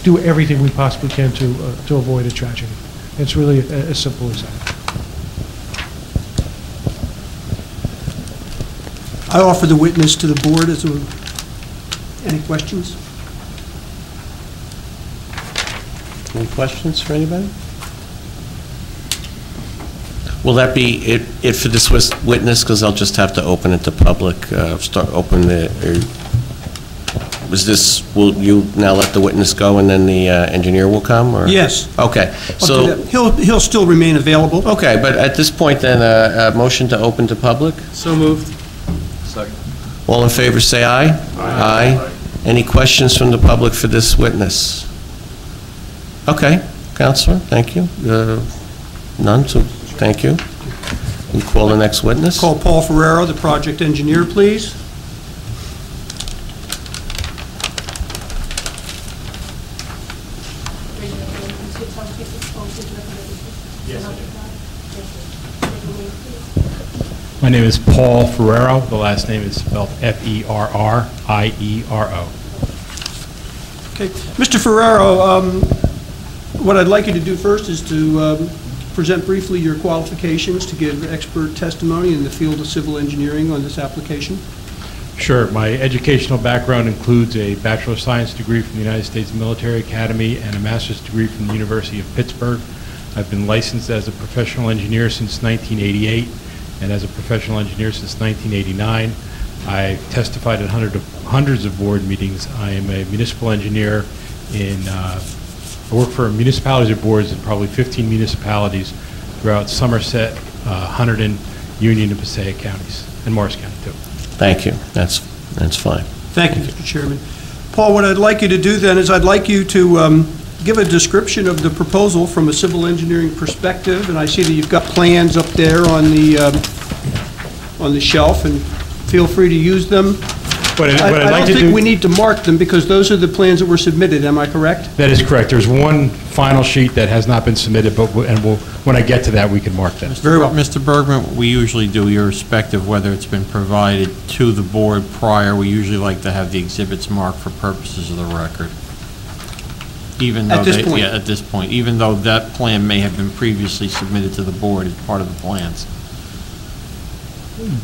do everything we possibly can to avoid a tragedy. It's really as simple as that. I offer the witness to the board. Any questions? Any questions for anybody? Will that be it for this witness? Because I'll just have to open it to public, will you now let the witness go and then the engineer will come, or? Yes. Okay. So he'll still remain available. Okay, but at this point then, a motion to open to public? So moved. Second. All in favor, say aye. Aye. Any questions from the public for this witness? Okay, Counselor, thank you. None, so thank you. We call the next witness. Call Paul Ferrero, the project engineer, please. My name is Paul Ferrero. The last name is spelled Ferriero. Okay. Mr. Ferrero, what I'd like you to do first is to present briefly your qualifications to give expert testimony in the field of civil engineering on this application. Sure. My educational background includes a Bachelor of Science degree from the United States Military Academy and a Master's degree from the University of Pittsburgh. I've been licensed as a professional engineer since 1988 and as a professional engineer since 1989. I've testified at hundreds of board meetings. I am a municipal engineer I work for municipalities or boards in probably 15 municipalities throughout Somerset, Hunterdon, Union, and Passaic counties, and Morris County too. Thank you. That's fine. Thank you, Mr. Chairman. Paul, what I'd like you to do then is I'd like you to give a description of the proposal from a civil engineering perspective, and I see that you've got plans up there on the shelf, and feel free to use them. I don't think we need to mark them because those are the plans that were submitted. Am I correct? That is correct. There's one final sheet that has not been submitted, but when I get to that, we can mark that. Very well. Mr. Bergman, what we usually do, irrespective of whether it's been provided to the board prior, we usually like to have the exhibits marked for purposes of the record. Even though at this point? Yeah, at this point, even though that plan may have been previously submitted to the board as part of the plans.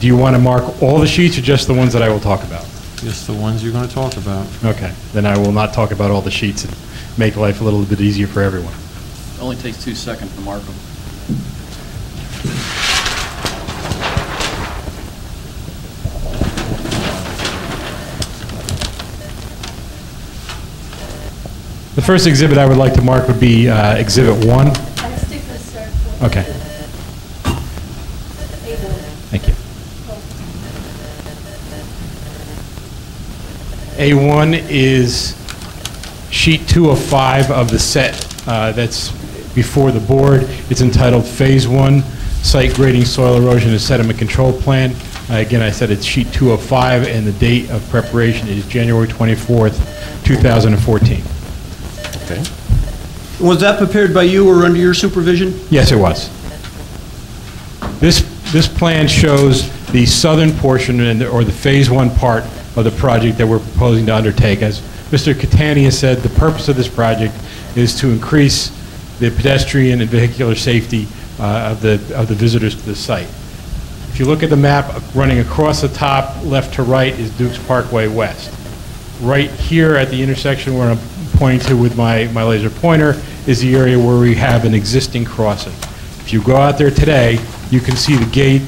Do you want to mark all the sheets or just the ones that I will talk about? Just the ones you're going to talk about. Okay, then I will not talk about all the sheets and make life a little bit easier for everyone. It only takes 2 seconds to mark them. The first exhibit I would like to mark would be Exhibit 1. Okay. Thank you. A1 is sheet 2 of 5 of the set that's before the board. It's entitled Phase 1, Site Grading, Soil Erosion, and Sediment Control Plan. Again, I said it's sheet 2 of 5, and the date of preparation is January 24th, 2014. Okay. Was that prepared by you or under your supervision? Yes, it was. This plan shows the southern portion or the Phase 1 part of the project that we're proposing to undertake. As Mr. Catania said, the purpose of this project is to increase the pedestrian and vehicular safety of the visitors to the site. If you look at the map, running across the top, left to right, is Dukes Parkway West. Right here at the intersection where I'm pointing to with my laser pointer is the area where we have an existing crossing. If you go out there today, you can see the gate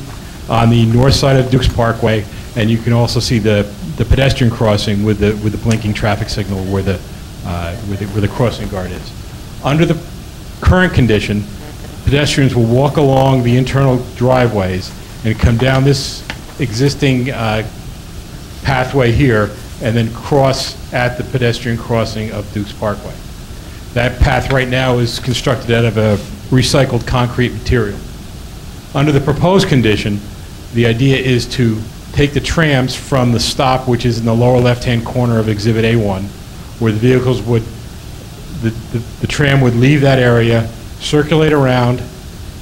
on the north side of Dukes Parkway, and you can also see the pedestrian crossing with the blinking traffic signal where the crossing guard is. Under the current condition, pedestrians will walk along the internal driveways and come down this existing pathway here and then cross at the pedestrian crossing of Dukes Parkway. That path right now is constructed out of a recycled concrete material. Under the proposed condition, the idea is to take the trams from the stop, which is in the lower left-hand corner of Exhibit A1, where the vehicles would, the tram would leave that area, circulate around,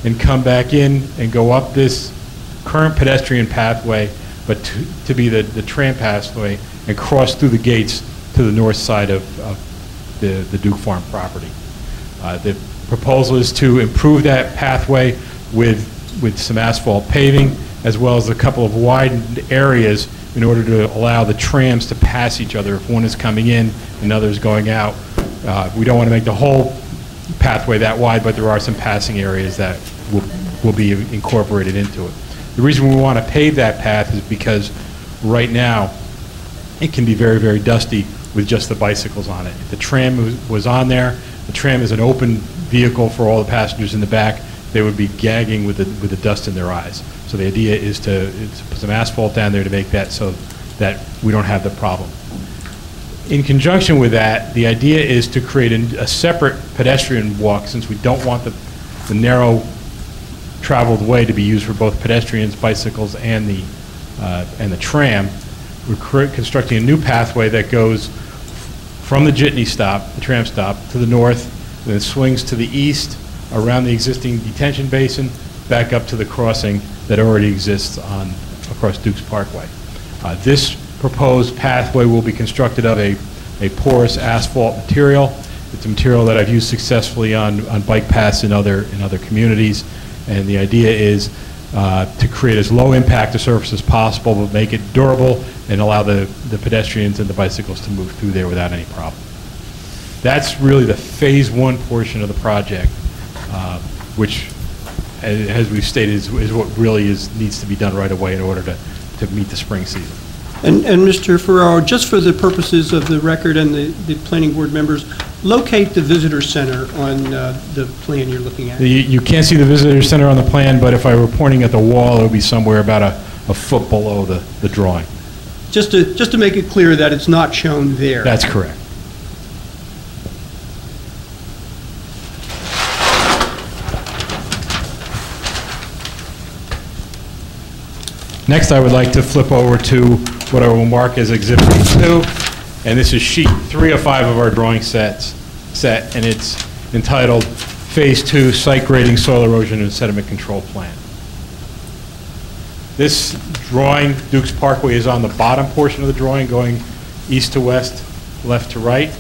and come back in and go up this current pedestrian pathway, but to be the tram pathway, and cross through the gates to the north side of the Duke Farm property. The proposal is to improve that pathway with some asphalt paving, as well as a couple of widened areas in order to allow the trams to pass each other if one is coming in and others going out. We don't want to make the whole pathway that wide, but there are some passing areas that will be incorporated into it. The reason we want to pave that path is because right now it can be very, very dusty with just the bicycles on it. If the tram was on there, the tram is an open vehicle for all the passengers in the back, they would be gagging with the dust in their eyes. So the idea is to put some asphalt down there to make that so that we don't have the problem. In conjunction with that, the idea is to create a separate pedestrian walk, since we don't want the narrow traveled way to be used for both pedestrians, bicycles, and the tram. We're constructing a new pathway that goes from the Jitney stop, the tram stop, to the north, and then swings to the east around the existing detention basin, back up to the crossing that already exists across Dukes Parkway. This proposed pathway will be constructed of a porous asphalt material. It's a material that I've used successfully on bike paths in other communities, and the idea is to create as low impact a surface as possible, but make it durable and allow the pedestrians and the bicycles to move through there without any problem. That's really the phase one portion of the project, which, as we've stated, is what really needs to be done right away in order to meet the spring season. And Mr. Ferraro, just for the purposes of the record and the planning board members, locate the visitor center on the plan you're looking at. You can't see the visitor center on the plan, but if I were pointing at the wall, it would be somewhere about a foot below the drawing. Just to make it clear that it's not shown there. That's correct. Next, I would like to flip over to what I will mark as Exhibit 2, and this is sheet 3 of 5 of our drawing set, and it's entitled Phase 2 Site Grading, Soil Erosion, and Sediment Control Plan. This drawing, Dukes Parkway, is on the bottom portion of the drawing, going east to west, left to right.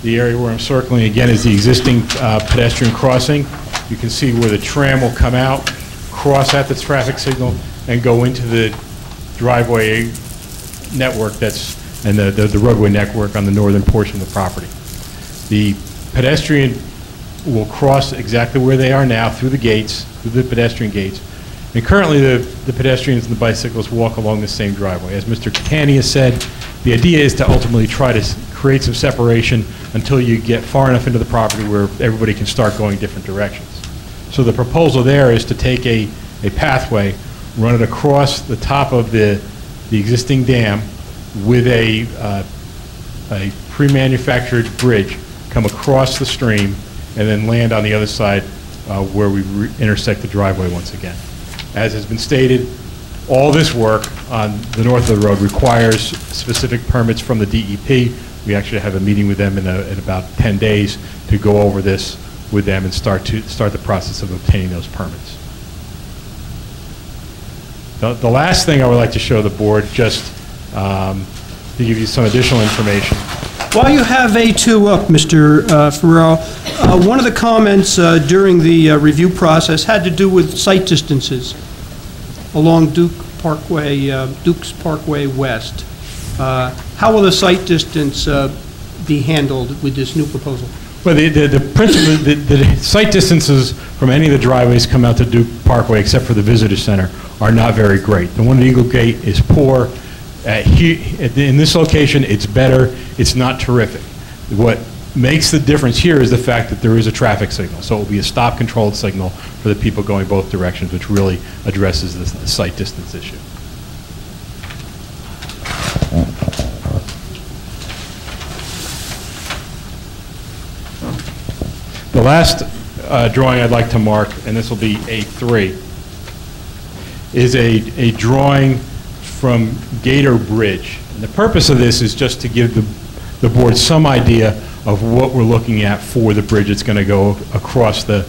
The area where I'm circling, again, is the existing pedestrian crossing. You can see where the tram will come out, cross at the traffic signal, and go into the driveway network and the roadway network on the northern portion of the property. The pedestrian will cross exactly where they are now through the gates, through the pedestrian gates. And currently the pedestrians and the bicycles walk along the same driveway. As Mr. Catania said, the idea is to ultimately try to create some separation until you get far enough into the property where everybody can start going different directions. So the proposal there is to take a pathway, run it across the top of the existing dam with a pre-manufactured bridge, come across the stream, and then land on the other side where we intersect the driveway once again. As has been stated, all this work on the north of the road requires specific permits from the DEP. We actually have a meeting with them in about 10 days to go over this with them and start the process of obtaining those permits. The last thing I would like to show the board, just to give you some additional information. While you have A2 up, Mr. Ferraro, one of the comments during the review process had to do with site distances along Dukes Parkway West. How will the site distance be handled with this new proposal? Well, the site distances from any of the driveways come out to Duke Parkway, except for the visitor center, are not very great. The one at Eagle Gate is poor. In this location, it's better. It's not terrific. What makes the difference here is the fact that there is a traffic signal. So it will be a stop-controlled signal for the people going both directions, which really addresses the site distance issue. The last drawing I'd like to mark, and this will be A3, is a drawing from Gator Bridge. And the purpose of this is just to give the board some idea of what we're looking at for the bridge that's going to go across the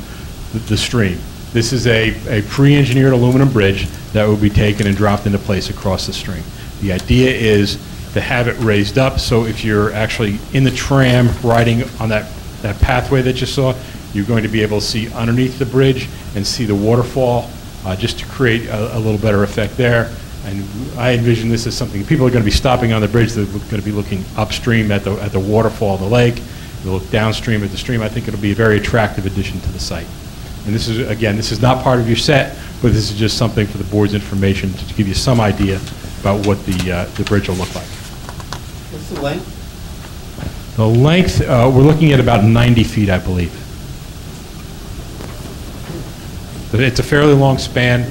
stream. This is a pre-engineered aluminum bridge that will be taken and dropped into place across the stream. The idea is to have it raised up, so if you're actually in the tram riding on that pathway that you saw, you're going to be able to see underneath the bridge and see the waterfall, just to create a little better effect there. And I envision this as something, people are going to be stopping on the bridge, they're going to be looking upstream at the waterfall of the lake, they'll look downstream at the stream. I think it'll be a very attractive addition to the site. And this is, again, this is not part of your set, but this is just something for the board's information to give you some idea about what the bridge will look like. What's the length? The length, we're looking at about 90 feet, I believe. It's a fairly long span.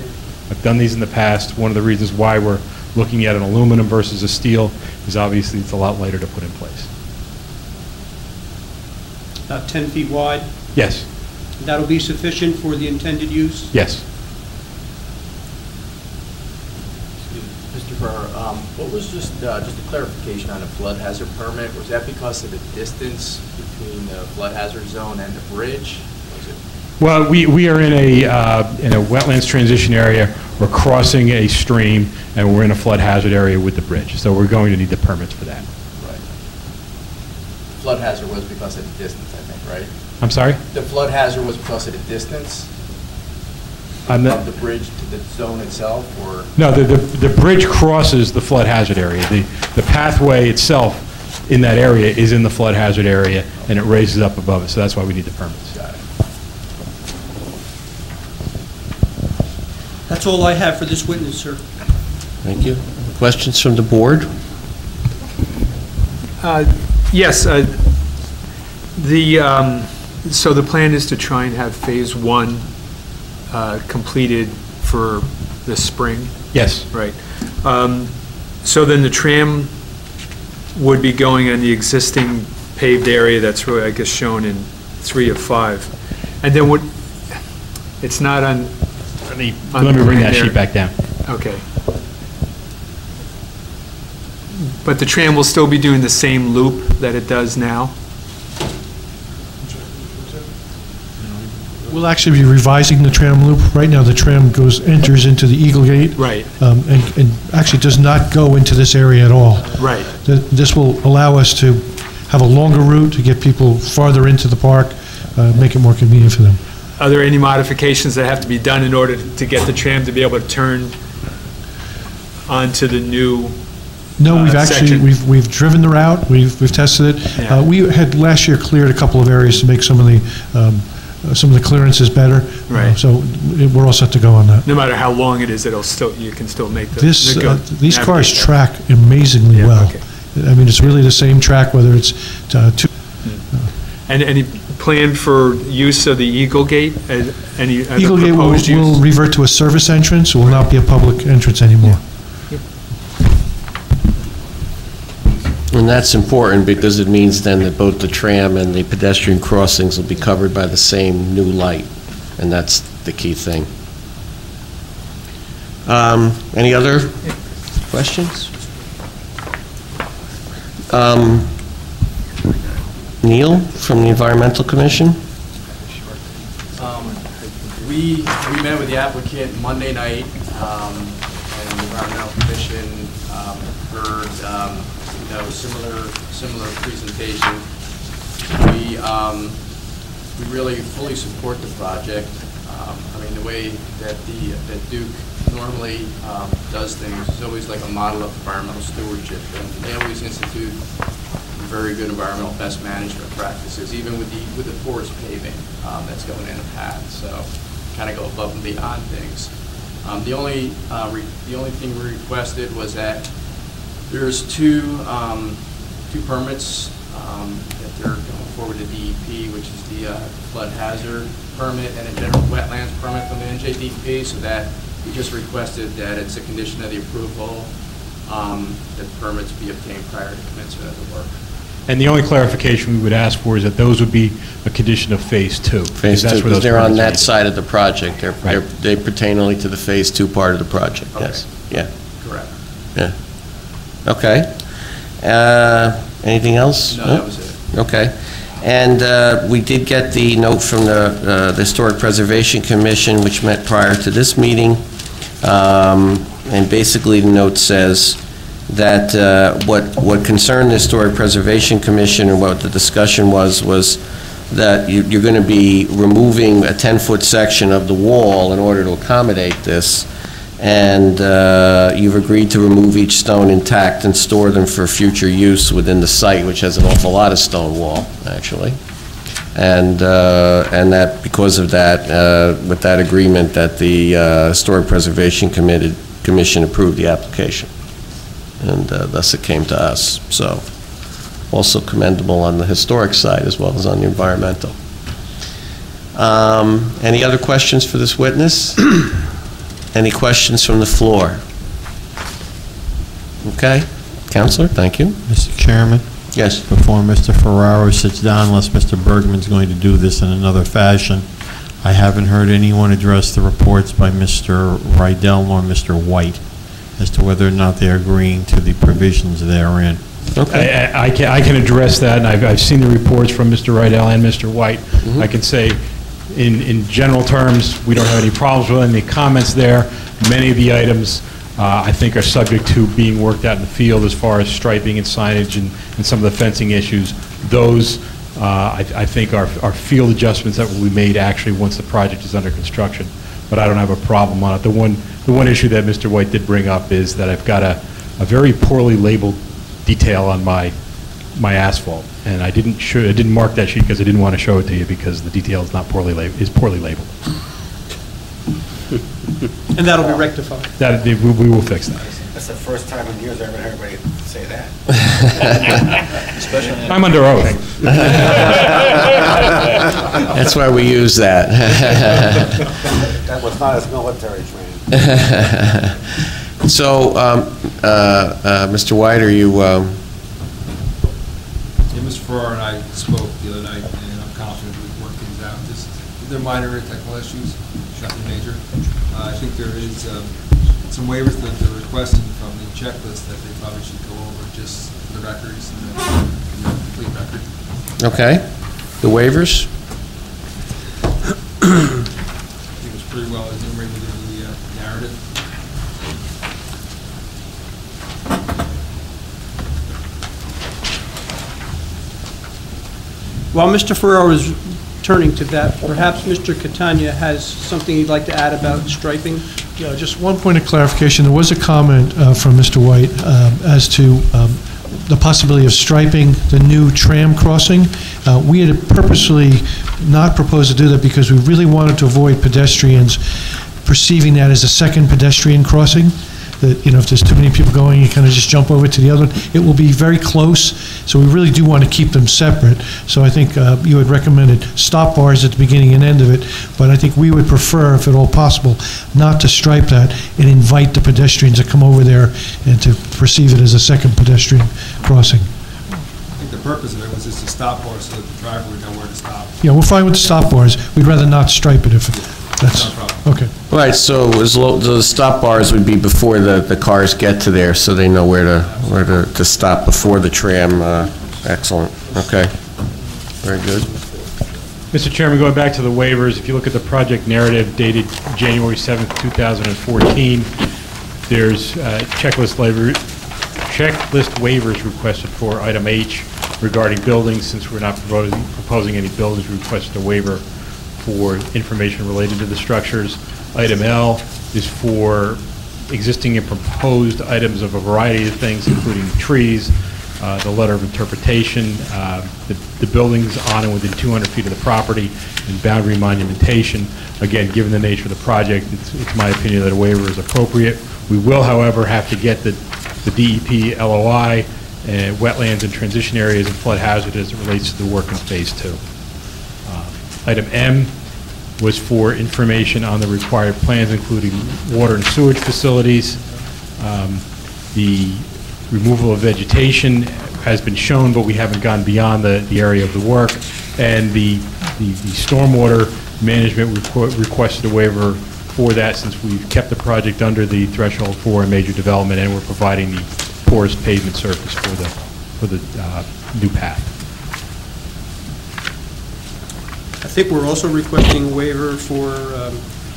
I've done these in the past. One of the reasons why we're looking at an aluminum versus a steel is obviously it's a lot lighter to put in place. About 10 feet wide? Yes. That'll be sufficient for the intended use? Yes. Mr. Ferrer, what was just a clarification on a flood hazard permit? Was that because of the distance between the flood hazard zone and the bridge? Was it? Well, we are in a wetlands transition area. We're crossing a stream, and we're in a flood hazard area with the bridge. So we're going to need the permits for that. Right. Flood hazard was because of the distance, I think, right? I'm sorry? The flood hazard was because of the distance of the bridge to the zone itself, or? No, the bridge crosses the flood hazard area. The pathway itself in that area is in the flood hazard area, and it raises up above it, so that's why we need the permits. Got it. That's all I have for this witness, sir. Thank you. Questions from the board? Yes. So the plan is to try and have phase one completed for the spring? Yes. Right. So then the tram would be going on the existing paved area that's really, I guess, shown in 3 of 5. And then what, it's not on... Let me bring that sheet back down. Okay. But the tram will still be doing the same loop that it does now? We'll actually be revising the tram loop. Right now, the tram enters into the Eagle Gate. Right. And actually does not go into this area at all. Right. This will allow us to have a longer route to get people farther into the park, make it more convenient for them. Are there any modifications that have to be done in order to get the tram to be able to turn onto the new No, we've actually, section? we've driven the route, we've tested it. Yeah. We had last year cleared a couple of areas to make some of the clearances better. Right. So we're all set to go on that. No matter how long it is, you can still make the... These cars track amazingly well. Okay. I mean, it's really the same track, whether it's And any plan for use of the Eagle Gate? Any other Eagle Gate proposed use? will revert to a service entrance, it will not be a public entrance anymore. And that's important because it means then that both the tram and the pedestrian crossings will be covered by the same new light, and that's the key thing. Any other questions? Neil, from the Environmental Commission? We met with the applicant Monday night, and the Environmental Commission heard similar presentation. We really fully support the project. I mean, the way that Duke normally does things is always like a model of environmental stewardship, and they always institute very good environmental best management practices, even with the porous paving that's going in the path. So, kind of go above and beyond things. The only thing we requested was that there's two permits that they're going forward to DEP, which is the flood hazard permit and a general wetlands permit from the NJDEP. So that we just requested that it's a condition of the approval that the permits be obtained prior to commencement of the work. And the only clarification we would ask for is that those would be a condition of Phase 2. Phase 2, because they're on that side of the project. They pertain only to the Phase 2 part of the project, yes. Yeah. Correct. Yeah. Okay. Anything else? No, that was it. Okay. And we did get the note from the Historic Preservation Commission, which met prior to this meeting. And basically, the note says that what concerned the Historic Preservation Commission and what the discussion was that you're going to be removing a 10-foot section of the wall in order to accommodate this. And you've agreed to remove each stone intact and store them for future use within the site, which has an awful lot of stone wall, actually. And that because of that, with that agreement, that the Historic Preservation Commission approved the application. And thus it came to us. So also commendable on the historic side as well as on the environmental. Any other questions for this witness? Any questions from the floor? Okay. Counselor, thank you. Mr. Chairman? Yes. Before Mr. Ferraro sits down, unless Mr. Bergman's going to do this in another fashion, I haven't heard anyone address the reports by Mr. Rydell nor Mr. White as to whether or not they're agreeing to the provisions therein. Okay. I can address that, and I've seen the reports from Mr. Rydell and Mr. White. I can say, in general terms, we don't have any problems with any comments there. Many of the items I think are subject to being worked out in the field as far as striping and signage and some of the fencing issues. Those, I think, are field adjustments that will be made actually once the project is under construction. But I don't have a problem on it. The one issue that Mr. White did bring up is that I've got a very poorly labeled detail on my asphalt, and I didn't mark that sheet because I didn't want to show it to you because the detail is poorly labeled. And that'll be rectified. We will fix that. That's the first time in years I've ever heard anybody say that. I'm under oath. That's why we use that. That was not as military trained. So, Mr. White, are you... Yeah, Mr. Farrar and I spoke the other night, and I'm confident we can work things out. They're minor technical issues, nothing major. I think there is some waivers that they're requesting from the checklist that they probably should go over just for the records and the complete record. Okay. The waivers? I think it was pretty well enumerated in the narrative. While Mr. Ferraro is turning to that, perhaps Mr. Catania has something he'd like to add about striping? Yeah, just one point of clarification. There was a comment from Mr. White as to the possibility of striping the new tram crossing. We had purposely not proposed to do that because we really wanted to avoid pedestrians perceiving that as a second pedestrian crossing. That, you know, if there's too many people going, you kind of just jump over to the other one. It will be very close, so we really do want to keep them separate. So I think you had recommended stop bars at the beginning and end of it, but I think we would prefer, if at all possible, not to stripe that and invite the pedestrians to come over there and to perceive it as a second pedestrian crossing. I think the purpose of it was just to stop bars so that the driver would know where to stop. Yeah, we're fine with the stop bars. We'd rather not stripe it if that's... No problem. Okay. Right, so the stop bars would be before the cars get to there, so they know where to stop before the tram. Excellent. Okay. Very good. Mr. Chairman, going back to the waivers, if you look at the project narrative dated January 7th, 2014, there's checklist waivers requested for item H regarding buildings. Since we're not proposing any buildings, we requested a waiver for information related to the structures. Item L is for existing and proposed items of a variety of things, including trees, the letter of interpretation, the buildings on and within 200 feet of the property, and boundary monumentation. Again, given the nature of the project, it's my opinion that a waiver is appropriate. We will, however, have to get the DEP LOI, wetlands and transition areas and flood hazard as it relates to the work in Phase 2. Item M was for information on the required plans, including water and sewage facilities, the removal of vegetation has been shown, but we haven't gone beyond the area of the work. And the stormwater management requested a waiver for that, since we've kept the project under the threshold for a major development, and we're providing the porous pavement surface for the new path. I think we're also requesting a waiver for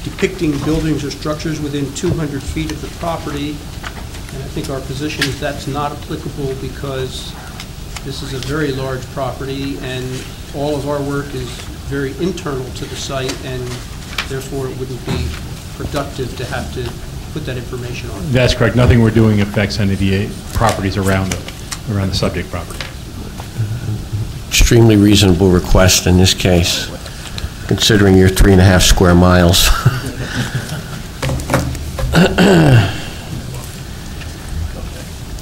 depicting buildings or structures within 200 feet of the property. And I think our position is that's not applicable because this is a very large property and all of our work is very internal to the site, and therefore it wouldn't be productive to have to put that information on. That's correct. Nothing we're doing affects any of the properties around the subject property. Extremely reasonable request in this case, considering your 3.5 square miles.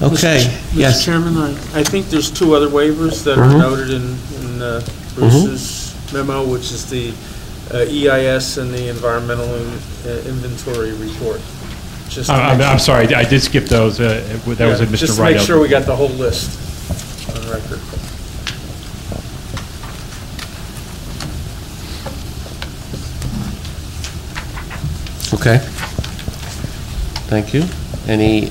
Okay, yes. Mr. Chairman, I think there's 2 other waivers that are noted in Bruce's memo, which is the EIS and the environmental inventory report. I'm sorry, I did skip those. That was at Mr. Just to Rydell. make sure we got the whole list on record. Okay. Thank you. Any,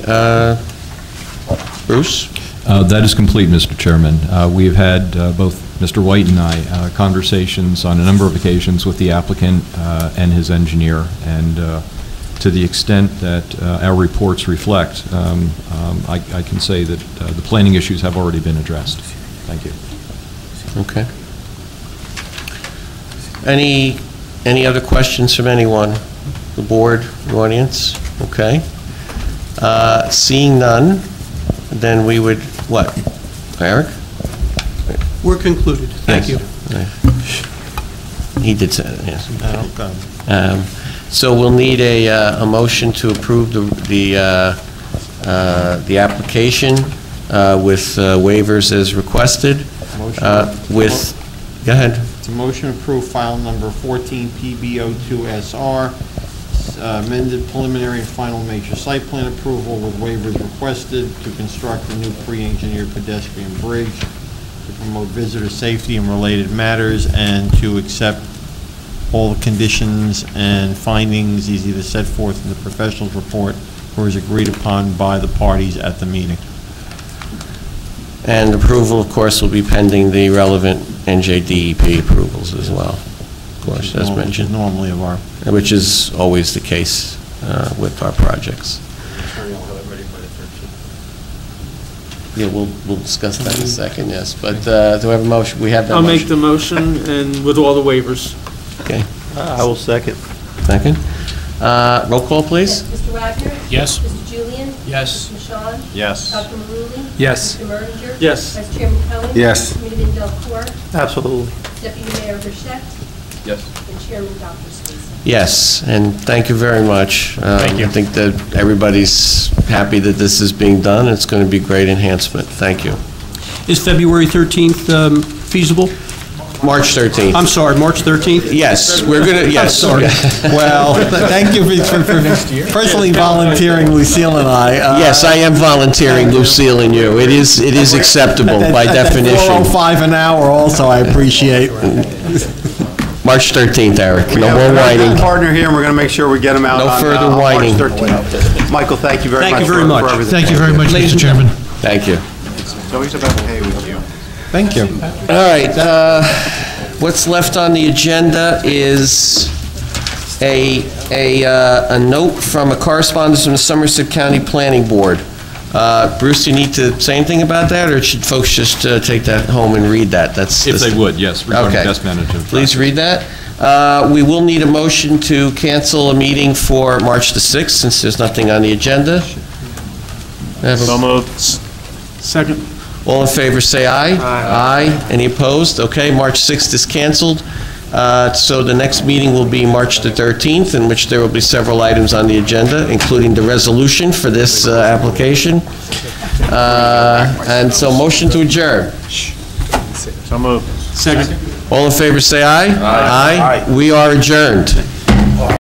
Bruce? That is complete, Mr. Chairman. We have had, both Mr. White and I, conversations on a number of occasions with the applicant and his engineer, and to the extent that our reports reflect, I can say that the planning issues have already been addressed. Thank you. Okay. Any other questions from anyone? The board, the audience? Okay. Seeing none, then we would, what? Eric? We're concluded. Thank you. He did say that, yes. So we'll need a motion to approve the application with waivers as requested. Go ahead. It's a motion to approve file number 14PBO2SR, amended preliminary and final major site plan approval with waivers requested to construct a new pre-engineered pedestrian bridge to promote visitor safety and related matters, and to accept all the conditions and findings is either set forth in the professional's report or is agreed upon by the parties at the meeting. And approval, of course, will be pending the relevant NJDEP approvals as well, of course, as mentioned. Normally of our... Which is always the case with our projects. Yeah, we'll discuss that in a second, yes. But do we have a motion? We have that I'll motion. make the motion and with all the waivers. Okay. I will second. Second. Roll call, please. Mr. Wagner? Yes. Mr. Julian? Yes. Mr. Michon? Yes. Dr. Maruli? Yes. Mr. Merdinger? Yes. Vice Chairman Cohen? Yes. Committeeman Delcor? Absolutely. Deputy Mayor Burchett? Yes. And Chairman Dr. Swayze. Yes, and thank you very much. Thank you. I think that everybody's happy that this is being done. It's going to be great enhancement. Thank you. Is February 13th feasible? March 13th. I'm sorry, March 13th? Yes, we're going to, yes. I'm sorry. Well, thank you for personally volunteering Lucille and I. Yes, I am volunteering Lucille and you. It is acceptable by definition. 4:05 an hour also, I appreciate. March 13th, Eric. No more We have a whining. good partner here, and we're going to make sure we get him out No on further on whining. March 13th. Michael, thank you very much. Thank you very for much. everything. Thank you very much, Mr. Chairman. Thank you. It's always about pay with you. Thank you. All right, what's left on the agenda is a note from a correspondence from the Somerset County Planning Board. Bruce, do you need to say anything about that, or should folks just take that home and read that? If they would, yes, regarding Okay. best management. Please read that. We will need a motion to cancel a meeting for March the 6th, since there's nothing on the agenda. So moved. Second. All in favor, say aye. Aye. Any opposed? Okay, March 6th is canceled. So the next meeting will be March the 13th, in which there will be several items on the agenda, including the resolution for this application. And so motion to adjourn. So moved. Second. All in favor, say aye. Aye. We are adjourned.